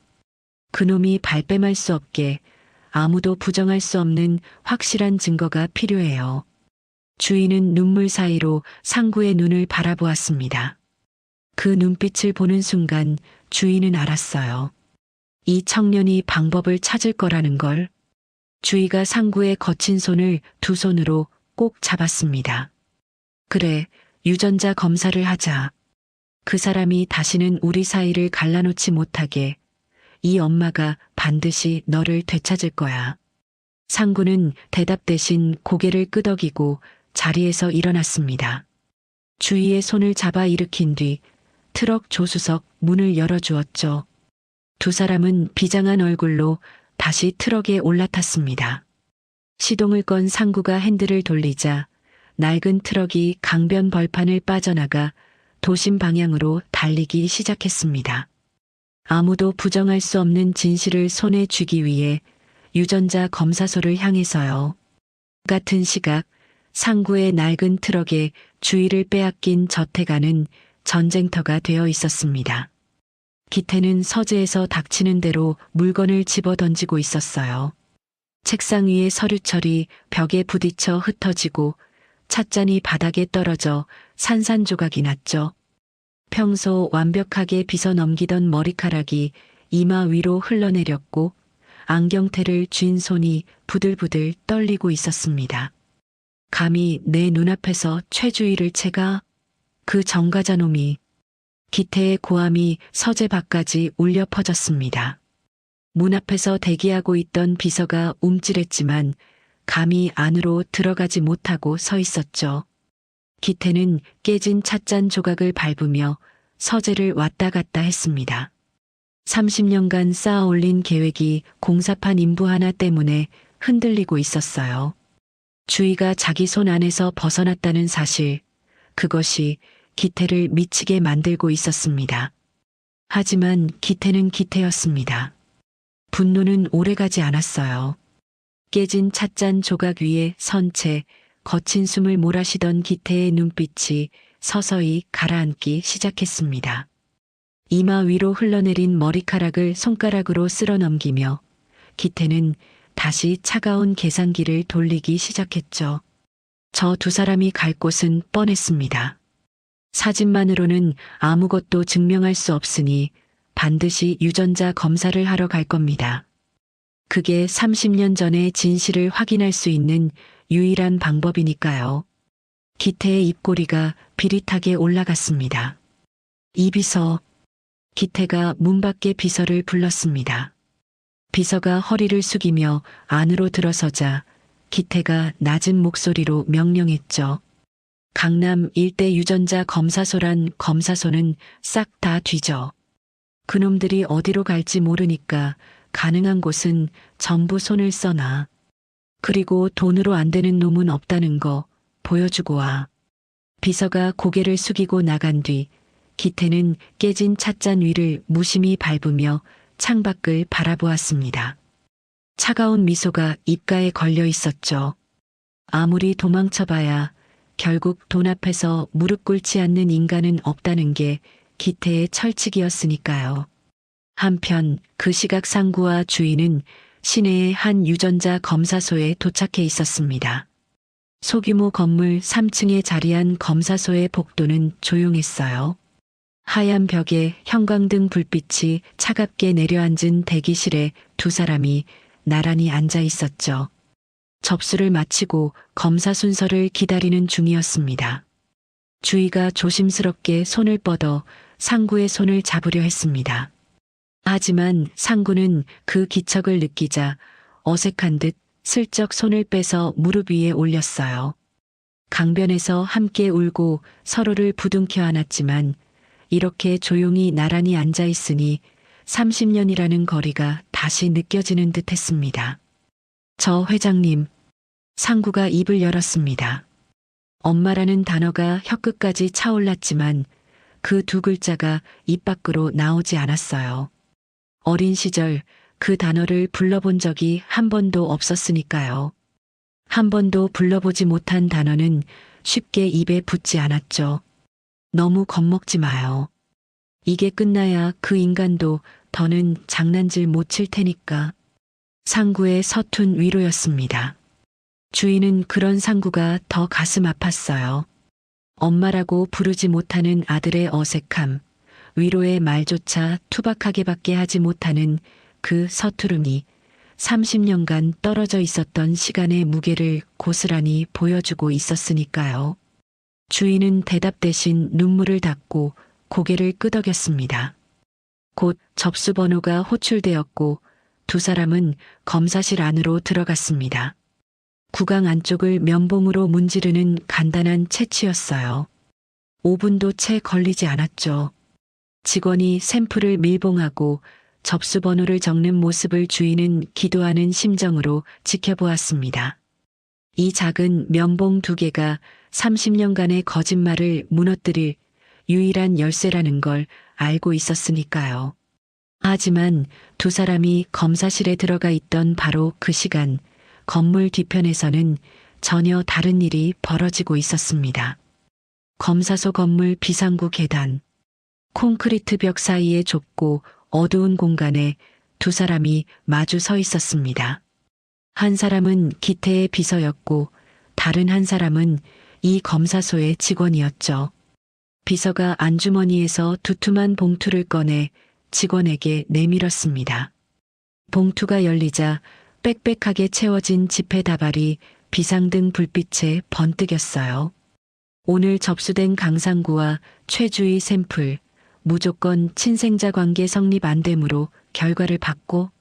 그놈이 발뺌할 수 없게 아무도 부정할 수 없는 확실한 증거가 필요해요. 주인은 눈물 사이로 상구의 눈을 바라보았습니다. 그 눈빛을 보는 순간 주인은 알았어요. 이 청년이 방법을 찾을 거라는 걸. 주희가 상구의 거친 손을 두 손으로 꼭 잡았습니다. 그래, 유전자 검사를 하자. 그 사람이 다시는 우리 사이를 갈라놓지 못하게. 이 엄마가 반드시 너를 되찾을 거야. 상구는 대답 대신 고개를 끄덕이고 자리에서 일어났습니다. 주희의 손을 잡아 일으킨 뒤 트럭 조수석 문을 열어주었죠. 두 사람은 비장한 얼굴로 다시 트럭에 올라탔습니다. 시동을 건 상구가 핸들을 돌리자 낡은 트럭이 강변 벌판을 빠져나가 도심 방향으로 달리기 시작했습니다. 아무도 부정할 수 없는 진실을 손에 쥐기 위해 유전자 검사소를 향해서요. 같은 시각 상구의 낡은 트럭에 주위를 빼앗긴 저택안은 전쟁터가 되어 있었습니다. 기태는 서재에서 닥치는 대로 물건을 집어 던지고 있었어요. 책상 위의 서류철이 벽에 부딪혀 흩어지고 찻잔이 바닥에 떨어져 산산조각이 났죠. 평소 완벽하게 빗어 넘기던 머리카락이 이마 위로 흘러내렸고 안경테를 쥔 손이 부들부들 떨리고 있었습니다. 감히 내 눈앞에서 최주희를 채가 그 정가자 놈이. 기태의 고함이 서재 밖까지 울려 퍼졌습니다. 문 앞에서 대기하고 있던 비서가 움찔했지만 감히 안으로 들어가지 못하고 서 있었죠. 기태는 깨진 찻잔 조각을 밟으며 서재를 왔다 갔다 했습니다. 30년간 쌓아 올린 계획이 공사판 인부 하나 때문에 흔들리고 있었어요. 주희가 자기 손 안에서 벗어났다는 사실, 그것이 기태를 미치게 만들고 있었습니다. 하지만 기태는 기태였습니다. 분노는 오래가지 않았어요. 깨진 찻잔 조각 위에 선 채 거친 숨을 몰아쉬던 기태의 눈빛이 서서히 가라앉기 시작했습니다. 이마 위로 흘러내린 머리카락을 손가락으로 쓸어 넘기며 기태는 다시 차가운 계산기를 돌리기 시작했죠. 저 두 사람이 갈 곳은 뻔했습니다. 사진만으로는 아무것도 증명할 수 없으니 반드시 유전자 검사를 하러 갈 겁니다. 그게 30년 전의 진실을 확인할 수 있는 유일한 방법이니까요. 기태의 입꼬리가 비릿하게 올라갔습니다. 이 비서. 기태가 문 밖에 비서를 불렀습니다. 비서가 허리를 숙이며 안으로 들어서자 기태가 낮은 목소리로 명령했죠. 강남 일대 유전자 검사소란 검사소는 싹 다 뒤져. 그놈들이 어디로 갈지 모르니까 가능한 곳은 전부 손을 써놔. 그리고 돈으로 안 되는 놈은 없다는 거 보여주고 와. 비서가 고개를 숙이고 나간 뒤 기태는 깨진 찻잔 위를 무심히 밟으며 창밖을 바라보았습니다. 차가운 미소가 입가에 걸려 있었죠. 아무리 도망쳐봐야 결국 돈 앞에서 무릎 꿇지 않는 인간은 없다는 게 기태의 철칙이었으니까요. 한편 그 시각 상구와 주인은 시내의 한 유전자 검사소에 도착해 있었습니다. 소규모 건물 3층에 자리한 검사소의 복도는 조용했어요. 하얀 벽에 형광등 불빛이 차갑게 내려앉은 대기실에 두 사람이 나란히 앉아 있었죠. 접수를 마치고 검사 순서를 기다리는 중이었습니다. 주희가 조심스럽게 손을 뻗어 상구의 손을 잡으려 했습니다. 하지만 상구는 그 기척을 느끼자 어색한 듯 슬쩍 손을 빼서 무릎 위에 올렸어요. 강변에서 함께 울고 서로를 부둥켜 안았지만 이렇게 조용히 나란히 앉아 있으니 30년이라는 거리가 다시 느껴지는 듯 했습니다. 저 회장님. 상구가 입을 열었습니다. 엄마라는 단어가 혀끝까지 차올랐지만 그 두 글자가 입 밖으로 나오지 않았어요. 어린 시절 그 단어를 불러본 적이 한 번도 없었으니까요. 한 번도 불러보지 못한 단어는 쉽게 입에 붙지 않았죠. 너무 겁먹지 마요. 이게 끝나야 그 인간도 더는 장난질 못 칠 테니까. 상구의 서툰 위로였습니다. 주인은 그런 상구가 더 가슴 아팠어요. 엄마라고 부르지 못하는 아들의 어색함, 위로의 말조차 투박하게밖에 하지 못하는 그 서투름이 30년간 떨어져 있었던 시간의 무게를 고스란히 보여주고 있었으니까요. 주인은 대답 대신 눈물을 닦고 고개를 끄덕였습니다. 곧 접수 번호가 호출되었고 두 사람은 검사실 안으로 들어갔습니다. 구강 안쪽을 면봉으로 문지르는 간단한 채취였어요. 5분도 채 걸리지 않았죠. 직원이 샘플을 밀봉하고 접수 번호를 적는 모습을 주인은 기도하는 심정으로 지켜보았습니다. 이 작은 면봉 2개가 30년간의 거짓말을 무너뜨릴 유일한 열쇠라는 걸 알고 있었으니까요. 하지만 두 사람이 검사실에 들어가 있던 바로 그 시간, 건물 뒤편에서는 전혀 다른 일이 벌어지고 있었습니다. 검사소 건물 비상구 계단. 콘크리트 벽 사이에 좁고 어두운 공간에 두 사람이 마주 서 있었습니다. 한 사람은 기태의 비서였고 다른 한 사람은 이 검사소의 직원이었죠. 비서가 안주머니에서 두툼한 봉투를 꺼내 직원에게 내밀었습니다. 봉투가 열리자 빽빽하게 채워진 지폐 다발이 비상등 불빛에 번뜩였어요. 오늘 접수된 강상구와 최주희 샘플, 무조건 친생자 관계 성립 안 되므로 결과를 받고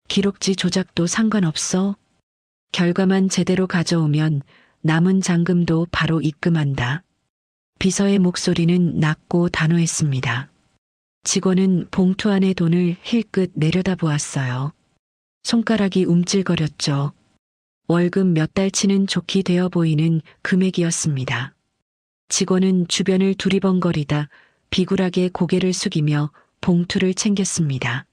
기록지 조작도 상관없어. 결과만 제대로 가져오면 남은 잔금도 바로 입금한다. 비서의 목소리는 낮고 단호했습니다. 직원은 봉투 안의 돈을 힐끗 내려다보았어요. 손가락이 움찔거렸죠. 월급 몇 달치는 좋게 되어 보이는 금액이었습니다. 직원은 주변을 두리번거리다 비굴하게 고개를 숙이며 봉투를 챙겼습니다.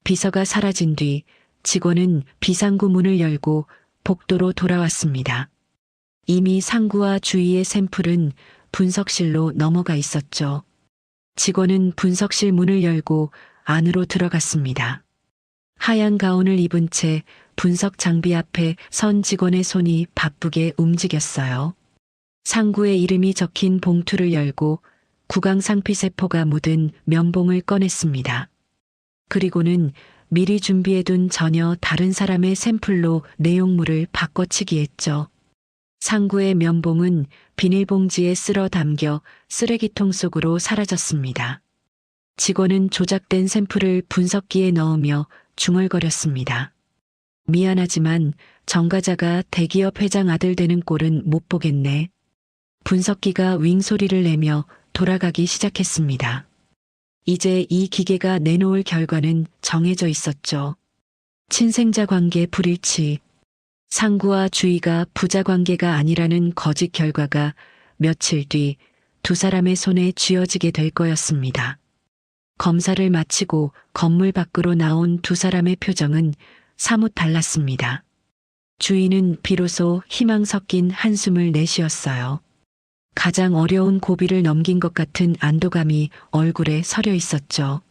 비서가 사라진 뒤 직원은 비상구 문을 열고 복도로 돌아왔습니다. 이미 상구와 주위의 샘플은 분석실로 넘어가 있었죠. 직원은 분석실 문을 열고 안으로 들어갔습니다. 하얀 가운을 입은 채 분석 장비 앞에 선 직원의 손이 바쁘게 움직였어요. 상구의 이름이 적힌 봉투를 열고 구강상피세포가 묻은 면봉을 꺼냈습니다. 그리고는 미리 준비해둔 전혀 다른 사람의 샘플로 내용물을 바꿔치기 했죠. 상구의 면봉은 비닐봉지에 쓸어 담겨 쓰레기통 속으로 사라졌습니다. 직원은 조작된 샘플을 분석기에 넣으며 중얼거렸습니다. 미안하지만 정가자가 대기업 회장 아들 되는 꼴은 못 보겠네. 분석기가 윙 소리를 내며 돌아가기 시작했습니다. 이제 이 기계가 내놓을 결과는 정해져 있었죠. 친생자 관계 불일치, 상구와 주희가 부자 관계가 아니라는 거짓 결과가 며칠 뒤 두 사람의 손에 쥐어지게 될 거였습니다. 검사를 마치고 건물 밖으로 나온 두 사람의 표정은 사뭇 달랐습니다. 주희는 비로소 희망 섞인 한숨을 내쉬었어요. 가장 어려운 고비를 넘긴 것 같은 안도감이 얼굴에 서려 있었죠.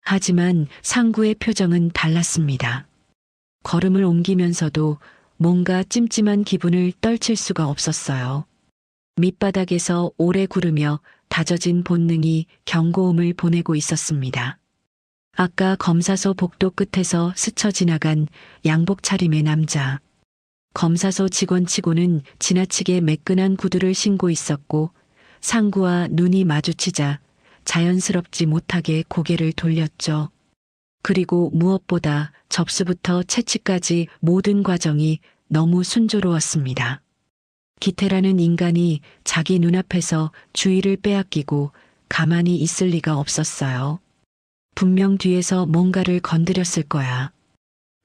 하지만 상구의 표정은 달랐습니다. 걸음을 옮기면서도 뭔가 찜찜한 기분을 떨칠 수가 없었어요. 밑바닥에서 오래 구르며 다져진 본능이 경고음을 보내고 있었습니다. 아까 검사소 복도 끝에서 스쳐 지나간 양복 차림의 남자. 검사소 직원치고는 지나치게 매끈한 구두를 신고 있었고 상구와 눈이 마주치자 자연스럽지 못하게 고개를 돌렸죠. 그리고 무엇보다 접수부터 채취까지 모든 과정이 너무 순조로웠습니다. 기태라는 인간이 자기 눈앞에서 주의를 빼앗기고 가만히 있을 리가 없었어요. 분명 뒤에서 뭔가를 건드렸을 거야.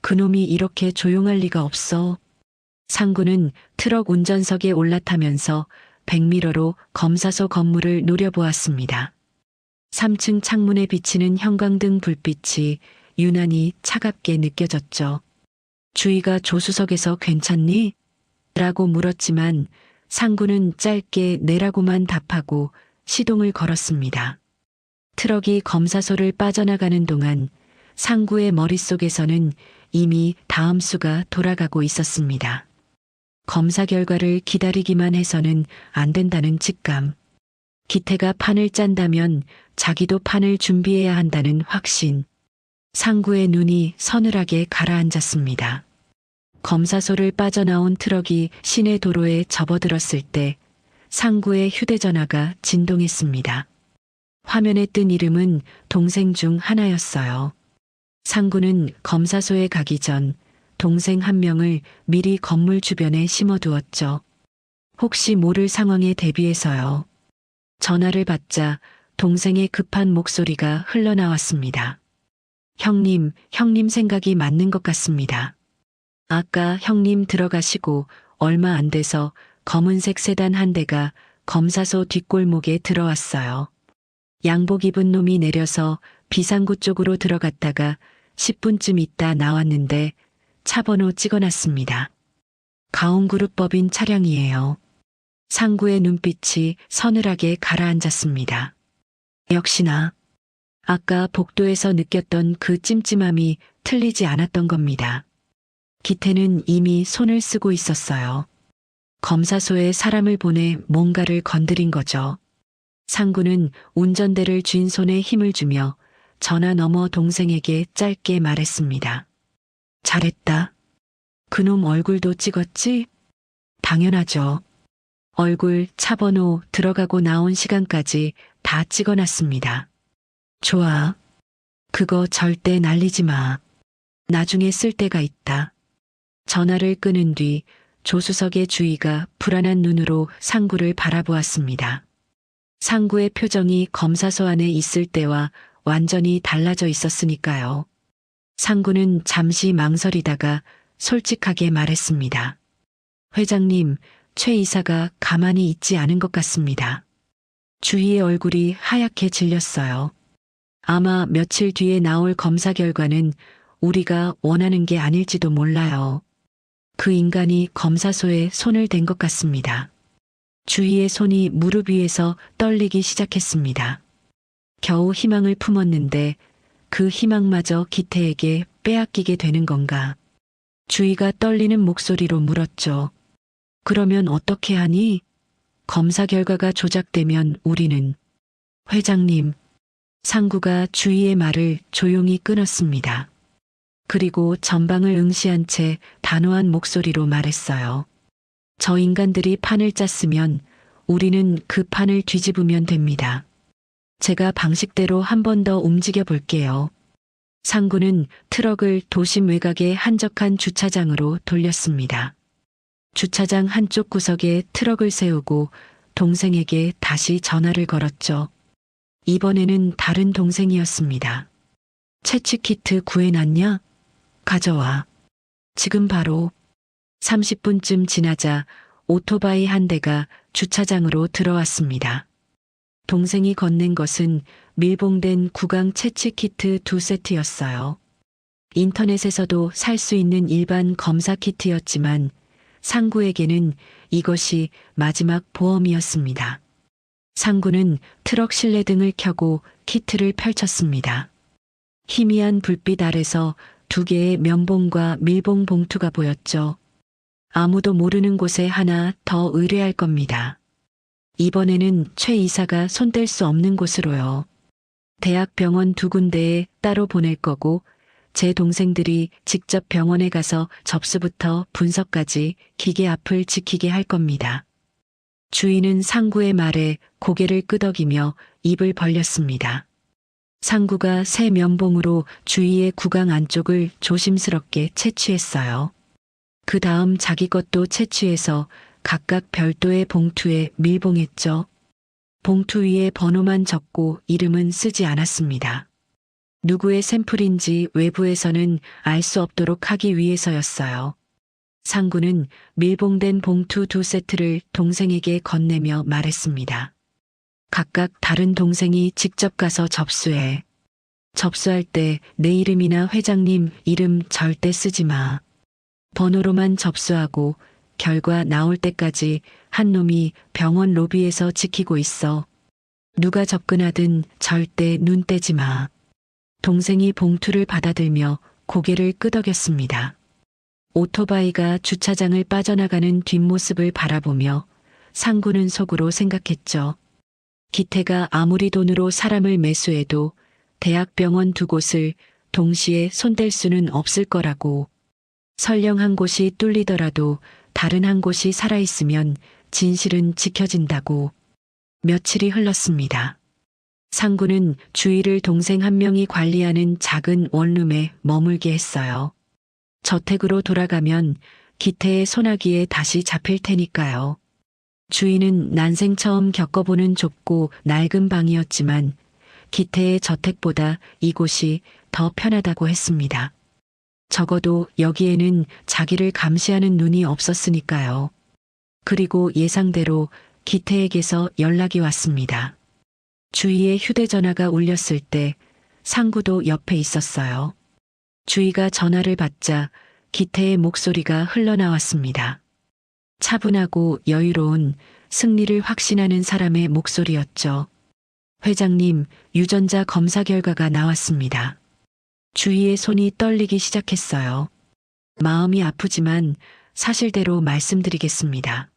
그놈이 이렇게 조용할 리가 없어. 상구는 트럭 운전석에 올라타면서 백미러로 검사소 건물을 노려보았습니다. 3층 창문에 비치는 형광등 불빛이 유난히 차갑게 느껴졌죠. 주희가 조수석에서 괜찮니? 라고 물었지만 상구는 짧게 네라고만 답하고 시동을 걸었습니다. 트럭이 검사소를 빠져나가는 동안 상구의 머릿속에서는 이미 다음 수가 돌아가고 있었습니다. 검사 결과를 기다리기만 해서는 안 된다는 직감. 기태가 판을 짠다면 자기도 판을 준비해야 한다는 확신. 상구의 눈이 서늘하게 가라앉았습니다. 검사소를 빠져나온 트럭이 시내 도로에 접어들었을 때 상구의 휴대전화가 진동했습니다. 화면에 뜬 이름은 동생 중 하나였어요. 상구는 검사소에 가기 전 동생 한 명을 미리 건물 주변에 심어두었죠. 혹시 모를 상황에 대비해서요. 전화를 받자 동생의 급한 목소리가 흘러나왔습니다. 형님 생각이 맞는 것 같습니다. 아까 형님 들어가시고 얼마 안 돼서 검은색 세단 한 대가 검사소 뒷골목에 들어왔어요. 양복 입은 놈이 내려서 비상구 쪽으로 들어갔다가 10분쯤 있다 나왔는데 차 번호 찍어놨습니다. 가온그룹법인 차량이에요. 상구의 눈빛이 서늘하게 가라앉았습니다. 역시나 아까 복도에서 느꼈던 그 찜찜함이 틀리지 않았던 겁니다. 기태는 이미 손을 쓰고 있었어요. 검사소에 사람을 보내 뭔가를 건드린 거죠. 상구는 운전대를 쥔 손에 힘을 주며 전화 너머 동생에게 짧게 말했습니다. 잘했다. 그놈 얼굴도 찍었지? 당연하죠. 얼굴, 차 번호, 들어가고 나온 시간까지 다 찍어놨습니다. 좋아. 그거 절대 날리지 마. 나중에 쓸 때가 있다. 전화를 끊은 뒤 조수석의 주희가 불안한 눈으로 상구를 바라보았습니다. 상구의 표정이 검사소 안에 있을 때와 완전히 달라져 있었으니까요. 상구는 잠시 망설이다가 솔직하게 말했습니다. 회장님, 최 이사가 가만히 있지 않은 것 같습니다. 주희의 얼굴이 하얗게 질렸어요. 아마 며칠 뒤에 나올 검사 결과는 우리가 원하는 게 아닐지도 몰라요. 그 인간이 검사소에 손을 댄 것 같습니다. 주희의 손이 무릎 위에서 떨리기 시작했습니다. 겨우 희망을 품었는데 그 희망마저 기태에게 빼앗기게 되는 건가? 주희가 떨리는 목소리로 물었죠. 그러면 어떻게 하니? 검사 결과가 조작되면 우리는... 회장님, 상구가 주희의 말을 조용히 끊었습니다. 그리고 전방을 응시한 채 단호한 목소리로 말했어요. 저 인간들이 판을 짰으면 우리는 그 판을 뒤집으면 됩니다. 제가 방식대로 한 번 더 움직여 볼게요. 상구는 트럭을 도심 외곽의 한적한 주차장으로 돌렸습니다. 주차장 한쪽 구석에 트럭을 세우고 동생에게 다시 전화를 걸었죠. 이번에는 다른 동생이었습니다. 채취 키트 구해놨냐? 가져와. 지금 바로. 30분쯤 지나자 오토바이 한 대가 주차장으로 들어왔습니다. 동생이 건넨 것은 밀봉된 구강 채취 키트 2세트였어요. 인터넷에서도 살 수 있는 일반 검사 키트였지만 상구에게는 이것이 마지막 보험이었습니다. 상구는 트럭 실내등을 켜고 키트를 펼쳤습니다. 희미한 불빛 아래서 2개의 면봉과 밀봉 봉투가 보였죠. 아무도 모르는 곳에 하나 더 의뢰할 겁니다. 이번에는 최 이사가 손댈 수 없는 곳으로요. 대학병원 2군데에 따로 보낼 거고 제 동생들이 직접 병원에 가서 접수부터 분석까지 기계 앞을 지키게 할 겁니다. 주인은 상구의 말에 고개를 끄덕이며 입을 벌렸습니다. 상구가 새 면봉으로 주위의 구강 안쪽을 조심스럽게 채취했어요. 그 다음 자기 것도 채취해서 각각 별도의 봉투에 밀봉했죠. 봉투 위에 번호만 적고 이름은 쓰지 않았습니다. 누구의 샘플인지 외부에서는 알 수 없도록 하기 위해서였어요. 상구는 밀봉된 봉투 2세트를 동생에게 건네며 말했습니다. 각각 다른 동생이 직접 가서 접수해. 접수할 때 내 이름이나 회장님 이름 절대 쓰지 마. 번호로만 접수하고 결과 나올 때까지 한 놈이 병원 로비에서 지키고 있어. 누가 접근하든 절대 눈 떼지 마. 동생이 봉투를 받아들며 고개를 끄덕였습니다. 오토바이가 주차장을 빠져나가는 뒷모습을 바라보며 상구는 속으로 생각했죠. 기태가 아무리 돈으로 사람을 매수해도 대학병원 2곳을 동시에 손댈 수는 없을 거라고. 설령 한 곳이 뚫리더라도 다른 한 곳이 살아있으면 진실은 지켜진다고. 며칠이 흘렀습니다. 상구는 주위를 동생 한 명이 관리하는 작은 원룸에 머물게 했어요. 저택으로 돌아가면 기태의 소나기에 다시 잡힐 테니까요. 주인은 난생 처음 겪어보는 좁고 낡은 방이었지만 기태의 저택보다 이곳이 더 편하다고 했습니다. 적어도 여기에는 자기를 감시하는 눈이 없었으니까요. 그리고 예상대로 기태에게서 연락이 왔습니다. 주희의 휴대전화가 울렸을 때 상구도 옆에 있었어요. 주희가 전화를 받자 기태의 목소리가 흘러나왔습니다. 차분하고 여유로운 승리를 확신하는 사람의 목소리였죠. 회장님, 유전자 검사 결과가 나왔습니다. 주희의 손이 떨리기 시작했어요. 마음이 아프지만 사실대로 말씀드리겠습니다.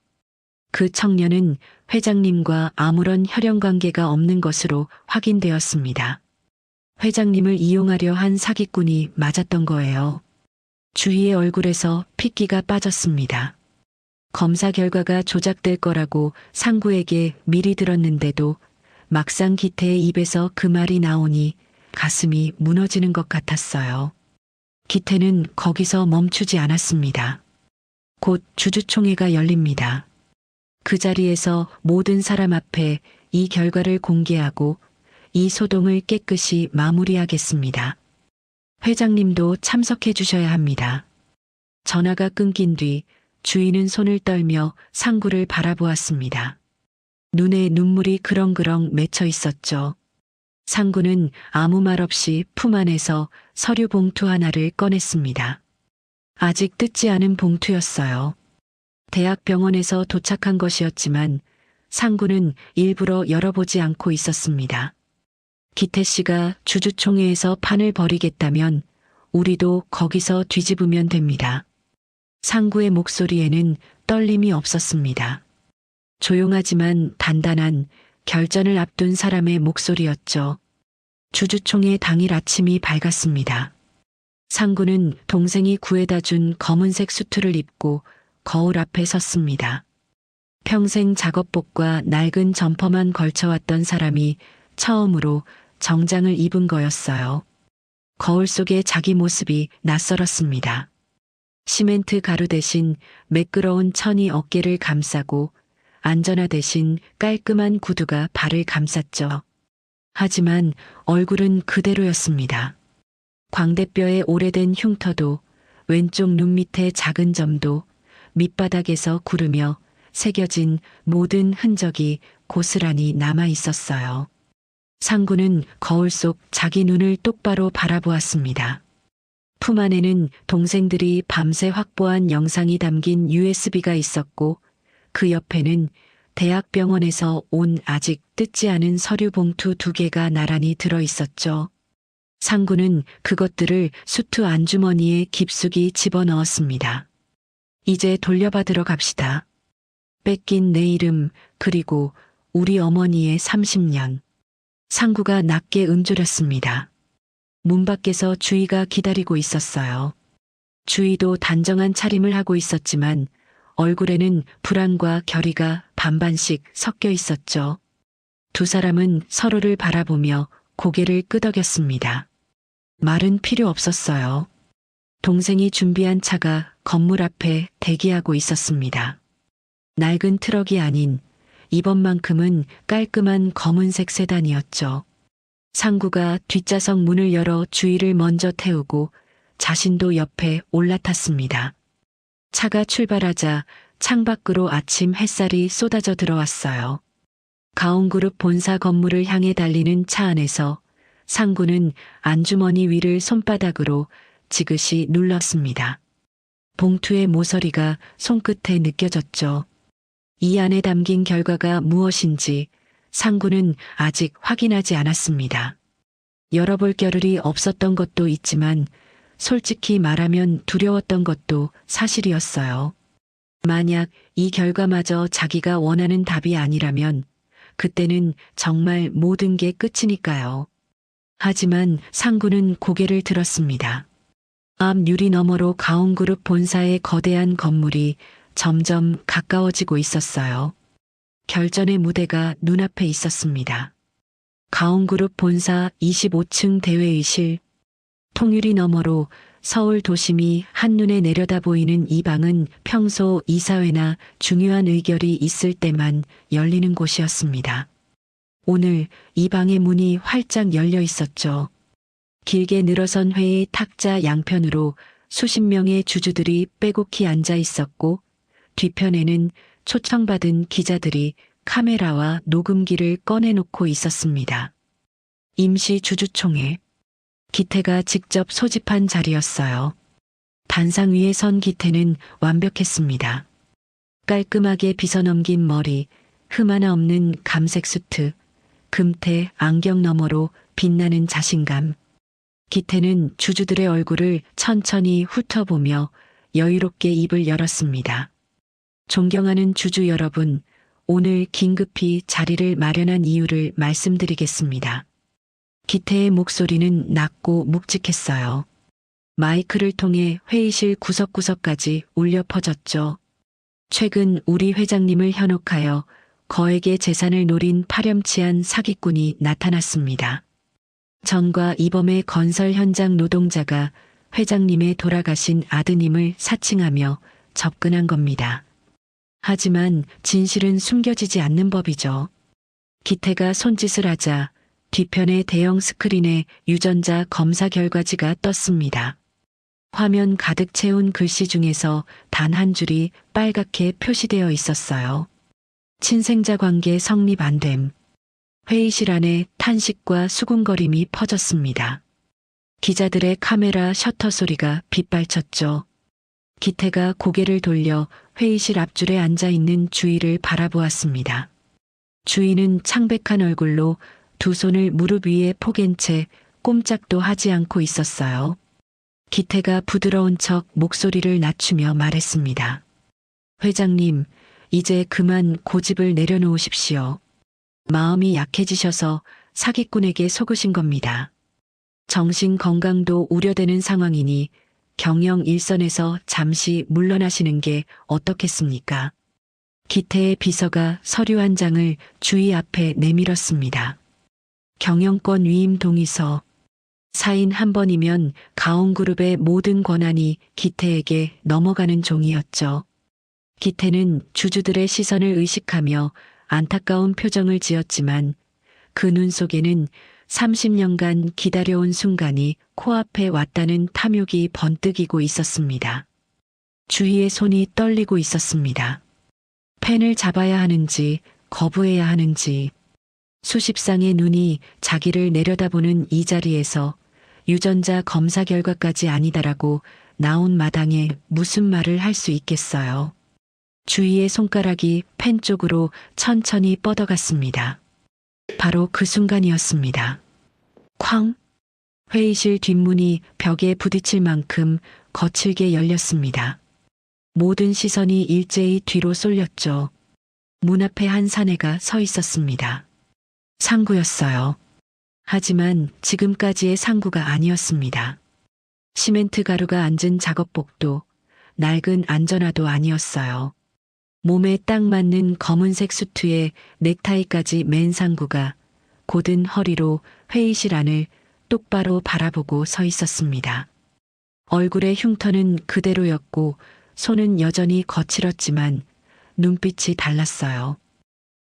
그 청년은 회장님과 아무런 혈연 관계가 없는 것으로 확인되었습니다. 회장님을 이용하려 한 사기꾼이 맞았던 거예요. 주희의 얼굴에서 핏기가 빠졌습니다. 검사 결과가 조작될 거라고 상구에게 미리 들었는데도 막상 기태의 입에서 그 말이 나오니 가슴이 무너지는 것 같았어요. 기태는 거기서 멈추지 않았습니다. 곧 주주총회가 열립니다. 그 자리에서 모든 사람 앞에 이 결과를 공개하고 이 소동을 깨끗이 마무리하겠습니다. 회장님도 참석해 주셔야 합니다. 전화가 끊긴 뒤 주인은 손을 떨며 상구를 바라보았습니다. 눈에 눈물이 그렁그렁 맺혀 있었죠. 상구는 아무 말 없이 품 안에서 서류 봉투 하나를 꺼냈습니다. 아직 뜯지 않은 봉투였어요. 대학병원에서 도착한 것이었지만 상구는 일부러 열어보지 않고 있었습니다. 기태 씨가 주주총회에서 판을 벌이겠다면 우리도 거기서 뒤집으면 됩니다. 상구의 목소리에는 떨림이 없었습니다. 조용하지만 단단한 결전을 앞둔 사람의 목소리였죠. 주주총회 당일 아침이 밝았습니다. 상구는 동생이 구해다 준 검은색 수트를 입고 거울 앞에 섰습니다. 평생 작업복과 낡은 점퍼만 걸쳐왔던 사람이 처음으로 정장을 입은 거였어요. 거울 속에 자기 모습이 낯설었습니다. 시멘트 가루 대신 매끄러운 천이 어깨를 감싸고 안전화 대신 깔끔한 구두가 발을 감쌌죠. 하지만 얼굴은 그대로였습니다. 광대뼈의 오래된 흉터도 왼쪽 눈 밑에 작은 점도 밑바닥에서 구르며 새겨진 모든 흔적이 고스란히 남아 있었어요. 상구는 거울 속 자기 눈을 똑바로 바라보았습니다. 품 안에는 동생들이 밤새 확보한 영상이 담긴 USB가 있었고 그 옆에는 대학병원에서 온 아직 뜯지 않은 서류 봉투 2개가 나란히 들어 있었죠. 상구는 그것들을 수트 안주머니에 깊숙이 집어넣었습니다. 이제 돌려받으러 갑시다. 뺏긴 내 이름 그리고 우리 어머니의 30년. 상구가 낮게 음조렸습니다. 문 밖에서 주희가 기다리고 있었어요. 주희도 단정한 차림을 하고 있었지만 얼굴에는 불안과 결의가 반반씩 섞여 있었죠. 두 사람은 서로를 바라보며 고개를 끄덕였습니다. 말은 필요 없었어요. 동생이 준비한 차가 건물 앞에 대기하고 있었습니다. 낡은 트럭이 아닌 이번만큼은 깔끔한 검은색 세단이었죠. 상구가 뒷좌석 문을 열어 주희를 먼저 태우고 자신도 옆에 올라탔습니다. 차가 출발하자 창밖으로 아침 햇살이 쏟아져 들어왔어요. 가온그룹 본사 건물을 향해 달리는 차 안에서 상구는 안주머니 위를 손바닥으로 지그시 눌렀습니다. 봉투의 모서리가 손끝에 느껴졌죠. 이 안에 담긴 결과가 무엇인지 상구는 아직 확인하지 않았습니다. 열어볼 겨를이 없었던 것도 있지만 솔직히 말하면 두려웠던 것도 사실이었어요. 만약 이 결과마저 자기가 원하는 답이 아니라면 그때는 정말 모든 게 끝이니까요. 하지만 상구는 고개를 들었습니다. 앞 유리 너머로 가온그룹 본사의 거대한 건물이 점점 가까워지고 있었어요. 결전의 무대가 눈앞에 있었습니다. 가온그룹 본사 25층 대회의실. 통유리 너머로 서울 도심이 한눈에 내려다 보이는 이 방은 평소 이사회나 중요한 의결이 있을 때만 열리는 곳이었습니다. 오늘 이 방의 문이 활짝 열려 있었죠. 길게 늘어선 회의 탁자 양편으로 수십 명의 주주들이 빼곡히 앉아 있었고 뒤편에는 초청받은 기자들이 카메라와 녹음기를 꺼내놓고 있었습니다. 임시 주주총회. 기태가 직접 소집한 자리였어요. 단상 위에 선 기태는 완벽했습니다. 깔끔하게 빗어넘긴 머리, 흠 하나 없는 감색 수트, 금태 안경 너머로 빛나는 자신감. 기태는 주주들의 얼굴을 천천히 훑어보며 여유롭게 입을 열었습니다. 존경하는 주주 여러분, 오늘 긴급히 자리를 마련한 이유를 말씀드리겠습니다. 기태의 목소리는 낮고 묵직했어요. 마이크를 통해 회의실 구석구석까지 울려 퍼졌죠. 최근 우리 회장님을 현혹하여 거액의 재산을 노린 파렴치한 사기꾼이 나타났습니다. 전과 이범의 건설 현장 노동자가 회장님의 돌아가신 아드님을 사칭하며 접근한 겁니다. 하지만 진실은 숨겨지지 않는 법이죠. 기태가 손짓을 하자 뒤편의 대형 스크린에 유전자 검사 결과지가 떴습니다. 화면 가득 채운 글씨 중에서 단 한 줄이 빨갛게 표시되어 있었어요. 친생자 관계 성립 안 됨. 회의실 안에 탄식과 수군거림이 퍼졌습니다. 기자들의 카메라 셔터 소리가 빗발쳤죠. 기태가 고개를 돌려 회의실 앞줄에 앉아 있는 주희를 바라보았습니다. 주희는 창백한 얼굴로 두 손을 무릎 위에 포갠 채 꼼짝도 하지 않고 있었어요. 기태가 부드러운 척 목소리를 낮추며 말했습니다. 회장님, 이제 그만 고집을 내려놓으십시오. 마음이 약해지셔서 사기꾼에게 속으신 겁니다. 정신 건강도 우려되는 상황이니 경영 일선에서 잠시 물러나시는 게 어떻겠습니까? 기태의 비서가 서류 한 장을 주희 앞에 내밀었습니다. 경영권 위임 동의서. 사인 한 번이면 가온그룹의 모든 권한이 기태에게 넘어가는 종이었죠. 기태는 주주들의 시선을 의식하며 안타까운 표정을 지었지만 그 눈 속에는 30년간 기다려온 순간이 코앞에 왔다는 탐욕이 번뜩이고 있었습니다. 주희의 손이 떨리고 있었습니다. 펜을 잡아야 하는지 거부해야 하는지 수십 쌍의 눈이 자기를 내려다보는 이 자리에서 유전자 검사 결과까지 아니다라고 나온 마당에 무슨 말을 할 수 있겠어요. 주희의 손가락이 펜 쪽으로 천천히 뻗어갔습니다. 바로 그 순간이었습니다. 쾅! 회의실 뒷문이 벽에 부딪힐 만큼 거칠게 열렸습니다. 모든 시선이 일제히 뒤로 쏠렸죠. 문 앞에 한 사내가 서 있었습니다. 상구였어요. 하지만 지금까지의 상구가 아니었습니다. 시멘트 가루가 앉은 작업복도 낡은 안전화도 아니었어요. 몸에 딱 맞는 검은색 수트에 넥타이까지 맨 상구가 곧은 허리로 회의실 안을 똑바로 바라보고 서 있었습니다. 얼굴의 흉터는 그대로였고 손은 여전히 거칠었지만 눈빛이 달랐어요.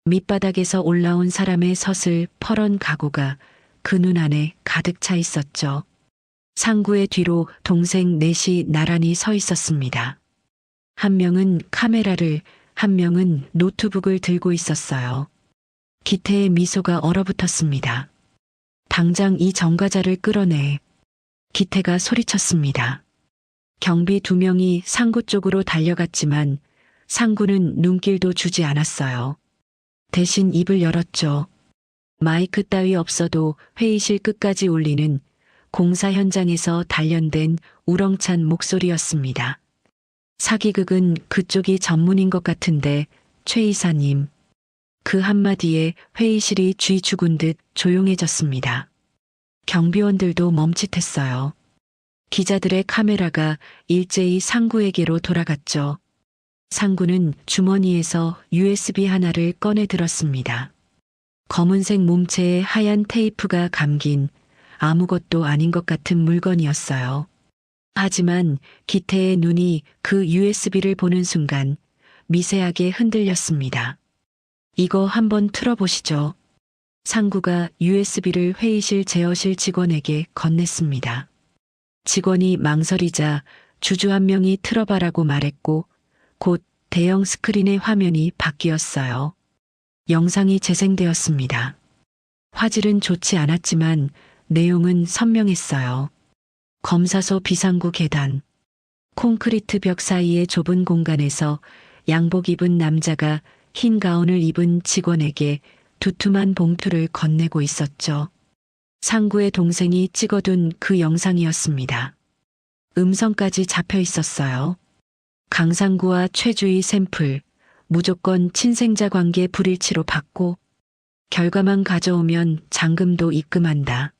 밑바닥에서 올라온 사람의 서슬 퍼런 각오가 그 눈 안에 가득 차 있었죠. 상구의 뒤로 동생 넷이 나란히 서 있었습니다. 한 명은 카메라를, 한 명은 노트북을 들고 있었어요. 기태의 미소가 얼어붙었습니다. 당장 이 전과자를 끌어내. 기태가 소리쳤습니다. 경비 2명이 상구 쪽으로 달려갔지만 상구는 눈길도 주지 않았어요. 대신 입을 열었죠. 마이크 따위 없어도 회의실 끝까지 울리는 공사 현장에서 단련된 우렁찬 목소리였습니다. 사기극은 그쪽이 전문인 것 같은데 최 이사님. 그 한마디에 회의실이 쥐 죽은 듯 조용해졌습니다. 경비원들도 멈칫했어요. 기자들의 카메라가 일제히 상구에게로 돌아갔죠. 상구는 주머니에서 USB 하나를 꺼내 들었습니다. 검은색 몸체에 하얀 테이프가 감긴 아무것도 아닌 것 같은 물건이었어요. 하지만 기태의 눈이 그 USB를 보는 순간 미세하게 흔들렸습니다. 이거 한번 틀어보시죠. 상구가 USB를 회의실 제어실 직원에게 건넸습니다. 직원이 망설이자 주주 한 명이 틀어봐라고 말했고 곧 대형 스크린의 화면이 바뀌었어요. 영상이 재생되었습니다. 화질은 좋지 않았지만 내용은 선명했어요. 검사소 비상구 계단. 콘크리트 벽 사이의 좁은 공간에서 양복 입은 남자가 흰 가운을 입은 직원에게 두툼한 봉투를 건네고 있었죠. 상구의 동생이 찍어둔 그 영상이었습니다. 음성까지 잡혀 있었어요. 강상구와 최주희 샘플, 무조건 친생자 관계 불일치로 받고 결과만 가져오면 잔금도 입금한다.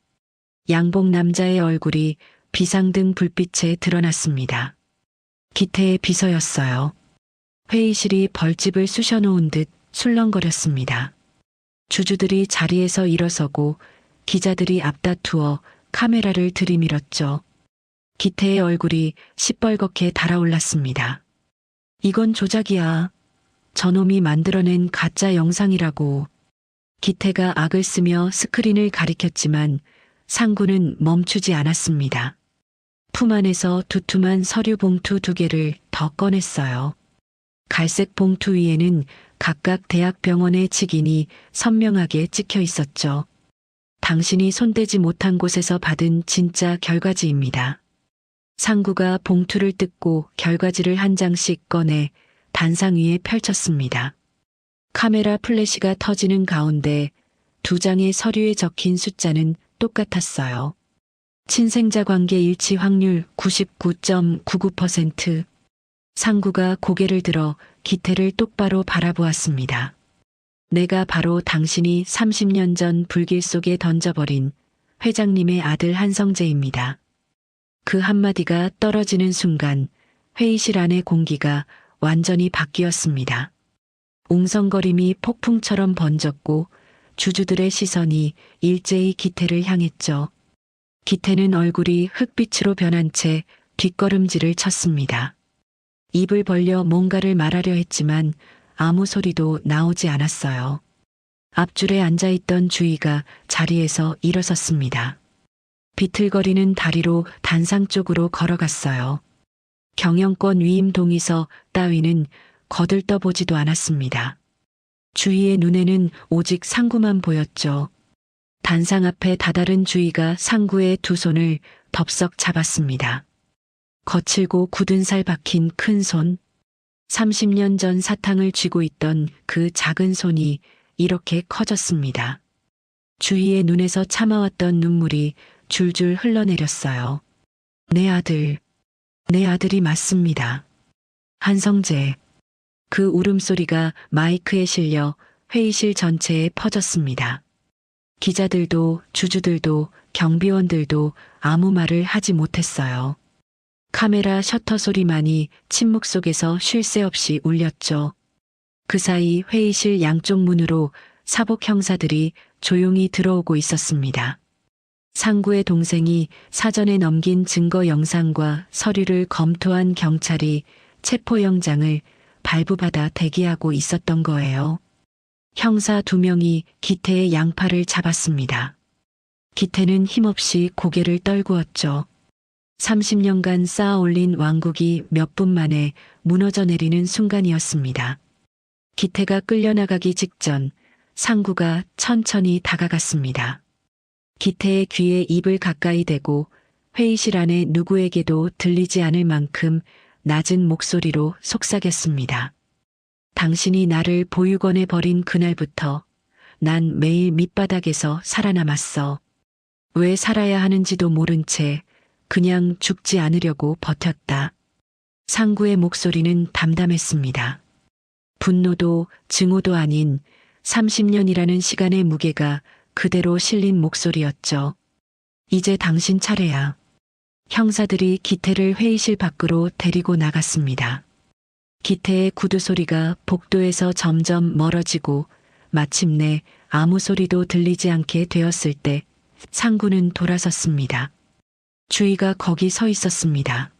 양복 남자의 얼굴이 비상등 불빛에 드러났습니다. 기태의 비서였어요. 회의실이 벌집을 쑤셔놓은 듯 술렁거렸습니다. 주주들이 자리에서 일어서고 기자들이 앞다투어 카메라를 들이밀었죠. 기태의 얼굴이 시뻘겋게 달아올랐습니다. 이건 조작이야. 저놈이 만들어낸 가짜 영상이라고. 기태가 악을 쓰며 스크린을 가리켰지만 상구는 멈추지 않았습니다. 품 안에서 두툼한 서류 봉투 2개를 더 꺼냈어요. 갈색 봉투 위에는 각각 대학병원의 직인이 선명하게 찍혀 있었죠. 당신이 손대지 못한 곳에서 받은 진짜 결과지입니다. 상구가 봉투를 뜯고 결과지를 한 장씩 꺼내 단상 위에 펼쳤습니다. 카메라 플래시가 터지는 가운데 2장의 서류에 적힌 숫자는 똑같았어요. 친생자 관계 일치 확률 99.99%. 상구가 고개를 들어 기태를 똑바로 바라보았습니다. 내가 바로 당신이 30년 전 불길 속에 던져버린 회장님의 아들 한성재입니다. 그 한마디가 떨어지는 순간 회의실 안의 공기가 완전히 바뀌었습니다. 웅성거림이 폭풍처럼 번졌고 주주들의 시선이 일제히 기태를 향했죠. 기태는 얼굴이 흙빛으로 변한 채 뒷걸음질을 쳤습니다. 입을 벌려 뭔가를 말하려 했지만 아무 소리도 나오지 않았어요. 앞줄에 앉아있던 주희가 자리에서 일어섰습니다. 비틀거리는 다리로 단상 쪽으로 걸어갔어요. 경영권 위임 동의서 따위는 거들떠보지도 않았습니다. 주희의 눈에는 오직 상구만 보였죠. 단상 앞에 다다른 주희가 상구의 2 손을 덥석 잡았습니다. 거칠고 굳은 살 박힌 큰 손. 30년 전 사탕을 쥐고 있던 그 작은 손이 이렇게 커졌습니다. 주희의 눈에서 참아왔던 눈물이 줄줄 흘러내렸어요. 내 아들이 맞습니다. 한성재. 그 울음소리가 마이크에 실려 회의실 전체에 퍼졌습니다. 기자들도 주주들도 경비원들도 아무 말을 하지 못했어요. 카메라 셔터 소리만이 침묵 속에서 쉴 새 없이 울렸죠. 그 사이 회의실 양쪽 문으로 사복 형사들이 조용히 들어오고 있었습니다. 상구의 동생이 사전에 넘긴 증거 영상과 서류를 검토한 경찰이 체포영장을 발부받아 대기하고 있었던 거예요. 형사 2명이 기태의 양팔을 잡았습니다. 기태는 힘없이 고개를 떨구었죠. 30년간 쌓아올린 왕국이 몇 분 만에 무너져 내리는 순간이었습니다. 기태가 끌려나가기 직전 상구가 천천히 다가갔습니다. 기태의 귀에 입을 가까이 대고 회의실 안에 누구에게도 들리지 않을 만큼 낮은 목소리로 속삭였습니다. 당신이 나를 보육원에 버린 그날부터 난 매일 밑바닥에서 살아남았어. 왜 살아야 하는지도 모른 채 그냥 죽지 않으려고 버텼다. 상구의 목소리는 담담했습니다. 분노도 증오도 아닌 30년이라는 시간의 무게가 그대로 실린 목소리였죠. 이제 당신 차례야. 형사들이 기태를 회의실 밖으로 데리고 나갔습니다. 기태의 구두 소리가 복도에서 점점 멀어지고 마침내 아무 소리도 들리지 않게 되었을 때 상구는 돌아섰습니다. 주희가 거기 서 있었습니다.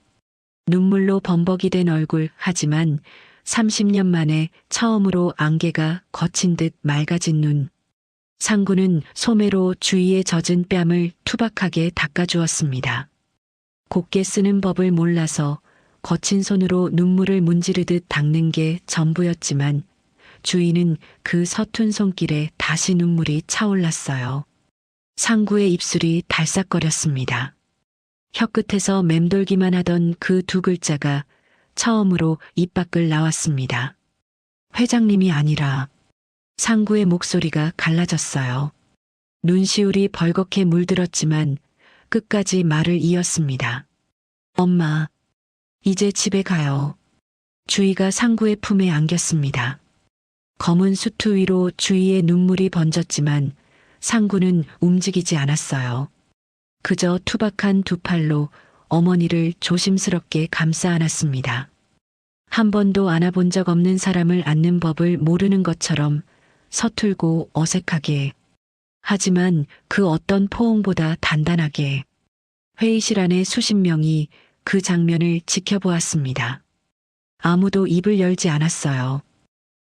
눈물로 범벅이 된 얼굴, 하지만 30년 만에 처음으로 안개가 거친 듯 맑아진 눈. 상구는 소매로 주희의 젖은 뺨을 투박하게 닦아주었습니다. 곱게 쓰는 법을 몰라서 거친 손으로 눈물을 문지르듯 닦는 게 전부였지만 주희는 그 서툰 손길에 다시 눈물이 차올랐어요. 상구의 입술이 달싹거렸습니다. 혀끝에서 맴돌기만 하던 그 2 글자가 처음으로 입 밖을 나왔습니다. 회장님이 아니라. 상구의 목소리가 갈라졌어요. 눈시울이 벌겋게 물들었지만 끝까지 말을 이었습니다. 엄마, 이제 집에 가요. 주희가 상구의 품에 안겼습니다. 검은 수투 위로 주희의 눈물이 번졌지만 상구는 움직이지 않았어요. 그저 투박한 두 팔로 어머니를 조심스럽게 감싸 안았습니다. 한 번도 안아본 적 없는 사람을 안는 법을 모르는 것처럼 서툴고 어색하게, 하지만 그 어떤 포옹보다 단단하게. 회의실 안에 수십 명이 그 장면을 지켜보았습니다. 아무도 입을 열지 않았어요.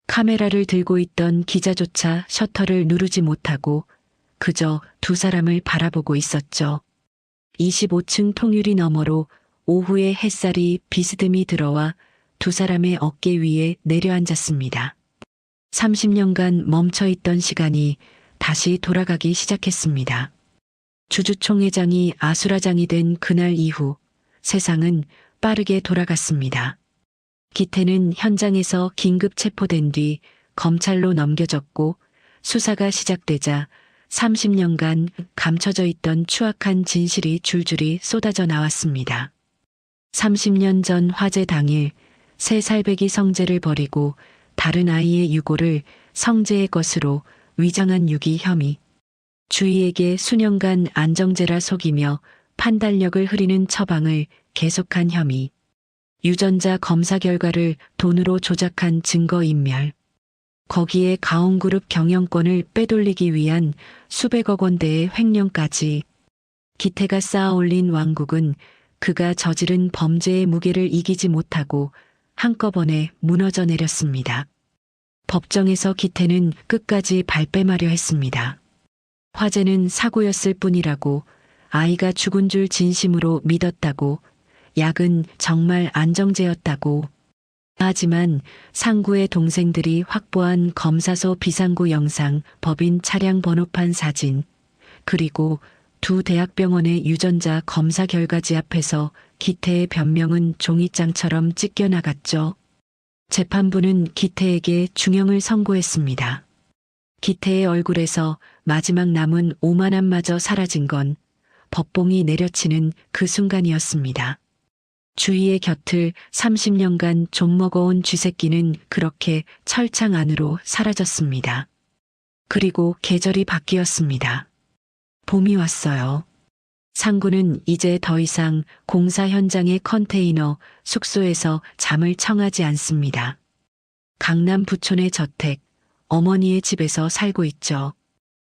카메라를 들고 있던 기자조차 셔터를 누르지 못하고 그저 두 사람을 바라보고 있었죠. 25층 통유리 너머로 오후의 햇살이 비스듬히 들어와 두 사람의 어깨 위에 내려앉았습니다. 30년간 멈춰있던 시간이 다시 돌아가기 시작했습니다. 주주총회장이 아수라장이 된 그날 이후 세상은 빠르게 돌아갔습니다. 기태는 현장에서 긴급 체포된 뒤 검찰로 넘겨졌고 수사가 시작되자 30년간 감춰져 있던 추악한 진실이 줄줄이 쏟아져 나왔습니다. 30년 전 화재 당일 새 살배기 성재를 버리고 다른 아이의 유고를 성재의 것으로 위장한 유기 혐의. 주희에게 수년간 안정제라 속이며 판단력을 흐리는 처방을 계속한 혐의. 유전자 검사 결과를 돈으로 조작한 증거인멸. 거기에 가온그룹 경영권을 빼돌리기 위한 수백억 원대의 횡령까지. 기태가 쌓아올린 왕국은 그가 저지른 범죄의 무게를 이기지 못하고 한꺼번에 무너져 내렸습니다. 법정에서 기태는 끝까지 발뺌하려 했습니다. 화재는 사고였을 뿐이라고, 아이가 죽은 줄 진심으로 믿었다고, 약은 정말 안정제였다고. 하지만 상구의 동생들이 확보한 검사소 비상구 영상, 법인 차량 번호판 사진, 그리고 두 대학병원의 유전자 검사 결과지 앞에서 기태의 변명은 종이장처럼 찢겨나갔죠. 재판부는 기태에게 중형을 선고했습니다. 기태의 얼굴에서 마지막 남은 오만함마저 사라진 건 법봉이 내려치는 그 순간이었습니다. 주희의 곁을 30년간 좀 먹어온 쥐새끼는 그렇게 철창 안으로 사라졌습니다. 그리고 계절이 바뀌었습니다. 봄이 왔어요. 상구는 이제 더 이상 공사 현장의 컨테이너 숙소에서 잠을 청하지 않습니다. 강남 부촌의 저택, 어머니의 집에서 살고 있죠.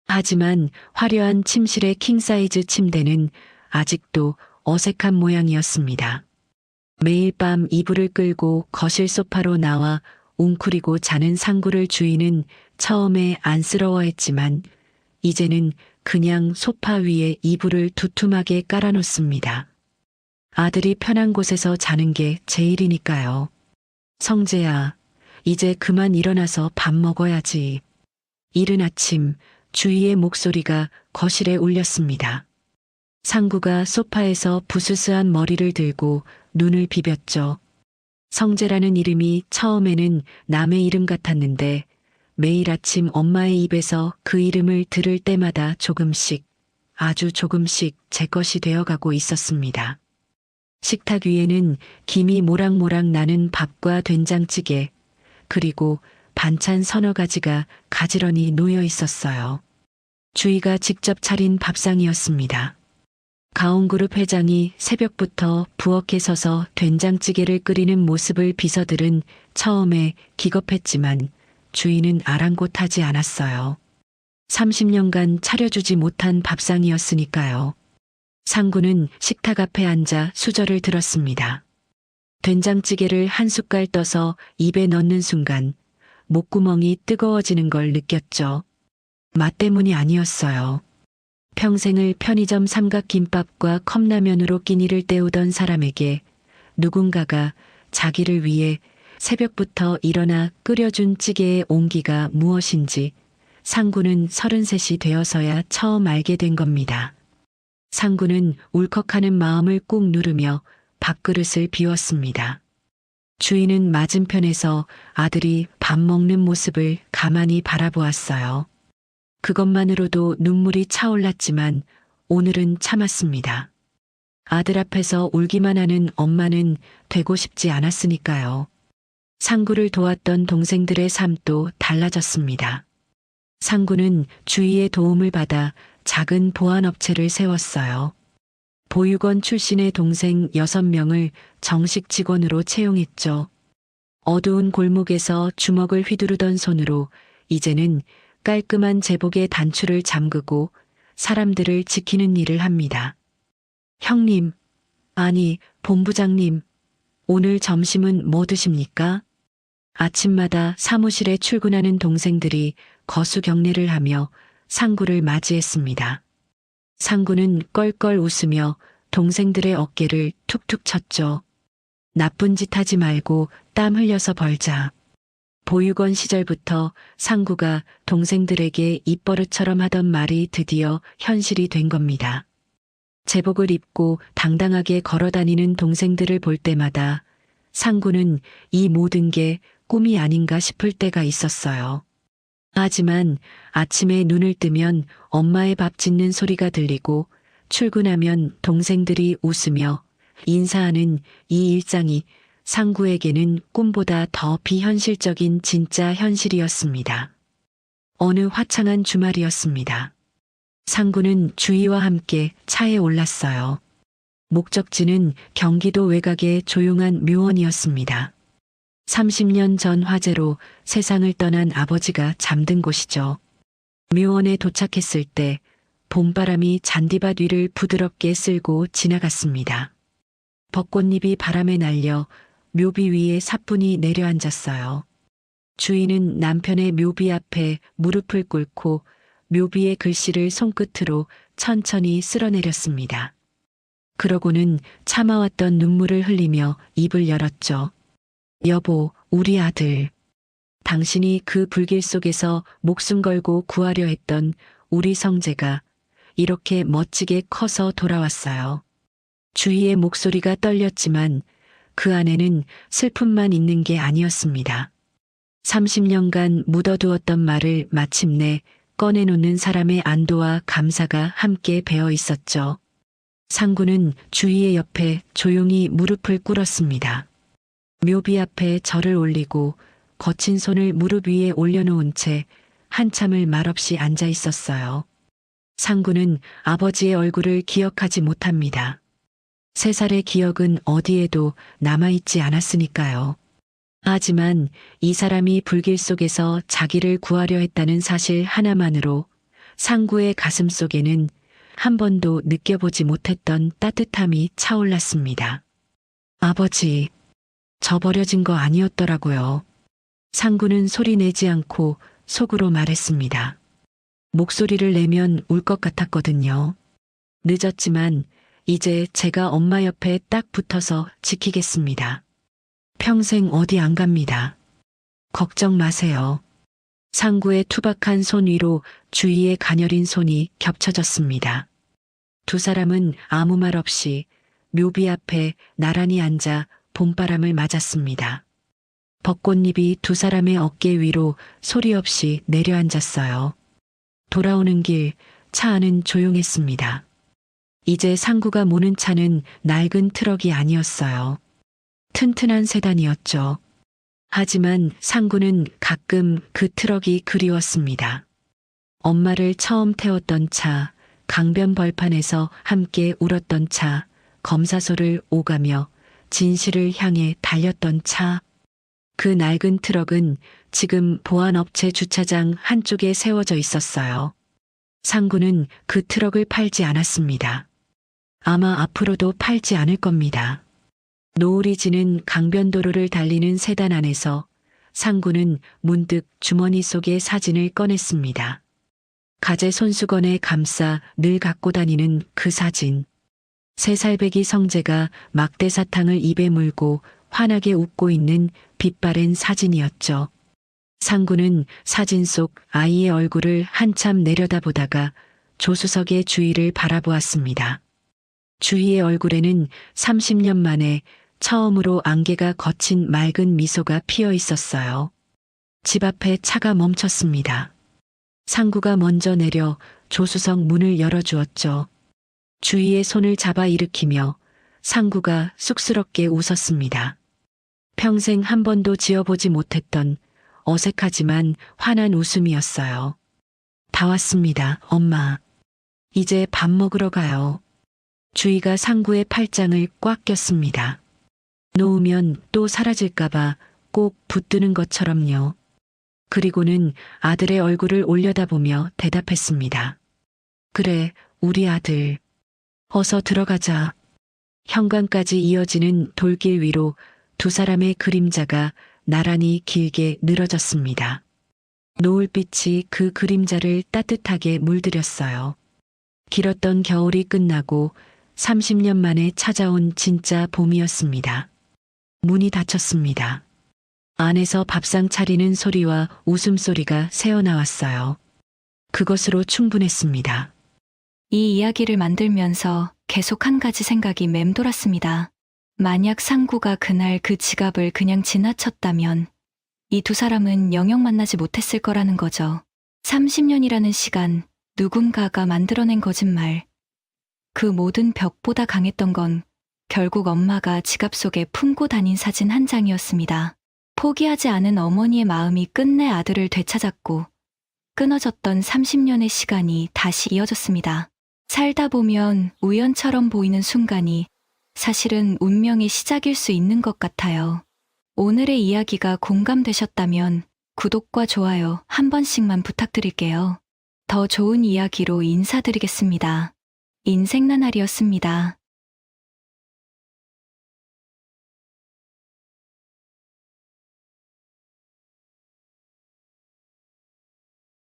하지만 화려한 침실의 킹사이즈 침대는 아직도 어색한 모양이었습니다. 매일 밤 이불을 끌고 거실 소파로 나와 웅크리고 자는 상구를 주희는 처음에 안쓰러워했지만 이제는 그냥 소파 위에 이불을 두툼하게 깔아놓습니다. 아들이 편한 곳에서 자는 게 제일이니까요. 성재야, 이제 그만 일어나서 밥 먹어야지. 이른 아침 주희의 목소리가 거실에 울렸습니다. 상구가 소파에서 부스스한 머리를 들고 눈을 비볐죠. 성재라는 이름이 처음에는 남의 이름 같았는데 매일 아침 엄마의 입에서 그 이름을 들을 때마다 조금씩, 아주 조금씩 제 것이 되어가고 있었습니다. 식탁 위에는 김이 모락모락 나는 밥과 된장찌개, 그리고 반찬 서너 가지가 가지런히 놓여 있었어요. 주희가 직접 차린 밥상이었습니다. 가온그룹 회장이 새벽부터 부엌에 서서 된장찌개를 끓이는 모습을 비서들은 처음에 기겁했지만 주희는 아랑곳하지 않았어요. 30년간 차려주지 못한 밥상이었으니까요. 상구는 식탁 앞에 앉아 수저를 들었습니다. 된장찌개를 한 숟갈 떠서 입에 넣는 순간 목구멍이 뜨거워지는 걸 느꼈죠. 맛 때문이 아니었어요. 평생을 편의점 삼각김밥과 컵라면으로 끼니를 때우던 사람에게 누군가가 자기를 위해 새벽부터 일어나 끓여준 찌개의 온기가 무엇인지 상구는 33이 되어서야 처음 알게 된 겁니다. 상구는 울컥하는 마음을 꾹 누르며 밥그릇을 비웠습니다. 주인은 맞은편에서 아들이 밥 먹는 모습을 가만히 바라보았어요. 그것만으로도 눈물이 차올랐지만 오늘은 참았습니다. 아들 앞에서 울기만 하는 엄마는 되고 싶지 않았으니까요. 상구를 도왔던 동생들의 삶도 달라졌습니다. 상구는 주위의 도움을 받아 작은 보안업체를 세웠어요. 보육원 출신의 동생 6명을 정식 직원으로 채용했죠. 어두운 골목에서 주먹을 휘두르던 손으로 이제는 깔끔한 제복의 단추를 잠그고 사람들을 지키는 일을 합니다. 형님, 아니, 본부장님, 오늘 점심은 뭐 드십니까? 아침마다 사무실에 출근하는 동생들이 거수경례를 하며 상구를 맞이했습니다. 상구는 껄껄 웃으며 동생들의 어깨를 툭툭 쳤죠. 나쁜 짓 하지 말고 땀 흘려서 벌자. 보육원 시절부터 상구가 동생들에게 입버릇처럼 하던 말이 드디어 현실이 된 겁니다. 제복을 입고 당당하게 걸어다니는 동생들을 볼 때마다 상구는 이 모든 게 꿈이 아닌가 싶을 때가 있었어요. 하지만 아침에 눈을 뜨면 엄마의 밥 짓는 소리가 들리고 출근하면 동생들이 웃으며 인사하는 이 일상이 상구에게는 꿈보다 더 비현실적인 진짜 현실이었습니다. 어느 화창한 주말이었습니다. 상구는 주희와 함께 차에 올랐어요. 목적지는 경기도 외곽의 조용한 묘원이었습니다. 30년 전 화재로 세상을 떠난 아버지가 잠든 곳이죠. 묘원에 도착했을 때 봄바람이 잔디밭 위를 부드럽게 쓸고 지나갔습니다. 벚꽃잎이 바람에 날려 묘비 위에 사뿐히 내려앉았어요. 주인은 남편의 묘비 앞에 무릎을 꿇고 묘비의 글씨를 손끝으로 천천히 쓸어내렸습니다. 그러고는 참아왔던 눈물을 흘리며 입을 열었죠. 여보, 우리 아들. 당신이 그 불길 속에서 목숨 걸고 구하려 했던 우리 성재가 이렇게 멋지게 커서 돌아왔어요. 주희의 목소리가 떨렸지만 그 안에는 슬픔만 있는 게 아니었습니다. 30년간 묻어두었던 말을 마침내 꺼내놓는 사람의 안도와 감사가 함께 배어 있었죠. 상구는 주희의 옆에 조용히 무릎을 꿇었습니다. 묘비 앞에 절을 올리고 거친 손을 무릎 위에 올려놓은 채 한참을 말없이 앉아 있었어요. 상구는 아버지의 얼굴을 기억하지 못합니다. 3살의 기억은 어디에도 남아있지 않았으니까요. 하지만 이 사람이 불길 속에서 자기를 구하려 했다는 사실 하나만으로 상구의 가슴 속에는 한 번도 느껴보지 못했던 따뜻함이 차올랐습니다. 아버지, 저 버려진 거 아니었더라고요. 상구는 소리 내지 않고 속으로 말했습니다. 목소리를 내면 울 것 같았거든요. 늦었지만 이제 제가 엄마 옆에 딱 붙어서 지키겠습니다. 평생 어디 안 갑니다. 걱정 마세요. 상구의 투박한 손 위로 주희의 가녀린 손이 겹쳐졌습니다. 두 사람은 아무 말 없이 묘비 앞에 나란히 앉아 봄바람을 맞았습니다. 벚꽃잎이 두 사람의 어깨 위로 소리 없이 내려앉았어요. 돌아오는 길 차 안은 조용했습니다. 이제 상구가 모는 차는 낡은 트럭이 아니었어요. 튼튼한 세단이었죠. 하지만 상구는 가끔 그 트럭이 그리웠습니다. 엄마를 처음 태웠던 차, 강변 벌판에서 함께 울었던 차, 검사소를 오가며 진실을 향해 달렸던 차. 그 낡은 트럭은 지금 보안업체 주차장 한쪽에 세워져 있었어요. 상구는 그 트럭을 팔지 않았습니다. 아마 앞으로도 팔지 않을 겁니다. 노을이 지는 강변도로를 달리는 세단 안에서 상구는 문득 주머니 속의 사진을 꺼냈습니다. 가재 손수건에 감싸 늘 갖고 다니는 그 사진. 3살배기 성재가 막대사탕을 입에 물고 환하게 웃고 있는 빛바랜 사진이었죠. 상구는 사진 속 아이의 얼굴을 한참 내려다보다가 조수석의 주희를 바라보았습니다. 주희의 얼굴에는 30년 만에 처음으로 안개가 거친 맑은 미소가 피어 있었어요. 집 앞에 차가 멈췄습니다. 상구가 먼저 내려 조수석 문을 열어주었죠. 주희의 손을 잡아 일으키며 상구가 쑥스럽게 웃었습니다. 평생 한 번도 지어보지 못했던 어색하지만 환한 웃음이었어요. 다 왔습니다, 엄마. 이제 밥 먹으러 가요. 주희가 상구의 팔짱을 꽉 꼈습니다. 놓으면 또 사라질까봐 꼭 붙드는 것처럼요. 그리고는 아들의 얼굴을 올려다보며 대답했습니다. 그래, 우리 아들. 어서 들어가자. 현관까지 이어지는 돌길 위로 두 사람의 그림자가 나란히 길게 늘어졌습니다. 노을빛이 그 그림자를 따뜻하게 물들였어요. 길었던 겨울이 끝나고 30년 만에 찾아온 진짜 봄이었습니다. 문이 닫혔습니다. 안에서 밥상 차리는 소리와 웃음소리가 새어나왔어요. 그것으로 충분했습니다. 이 이야기를 만들면서 계속 한 가지 생각이 맴돌았습니다. 만약 상구가 그날 그 지갑을 그냥 지나쳤다면 이 두 사람은 영영 만나지 못했을 거라는 거죠. 30년이라는 시간, 누군가가 만들어낸 거짓말. 그 모든 벽보다 강했던 건 결국 엄마가 지갑 속에 품고 다닌 사진 한 장이었습니다. 포기하지 않은 어머니의 마음이 끝내 아들을 되찾았고 끊어졌던 30년의 시간이 다시 이어졌습니다. 살다 보면 우연처럼 보이는 순간이 사실은 운명의 시작일 수 있는 것 같아요. 오늘의 이야기가 공감되셨다면 구독과 좋아요 한 번씩만 부탁드릴게요. 더 좋은 이야기로 인사드리겠습니다. 인생나날이었습니다.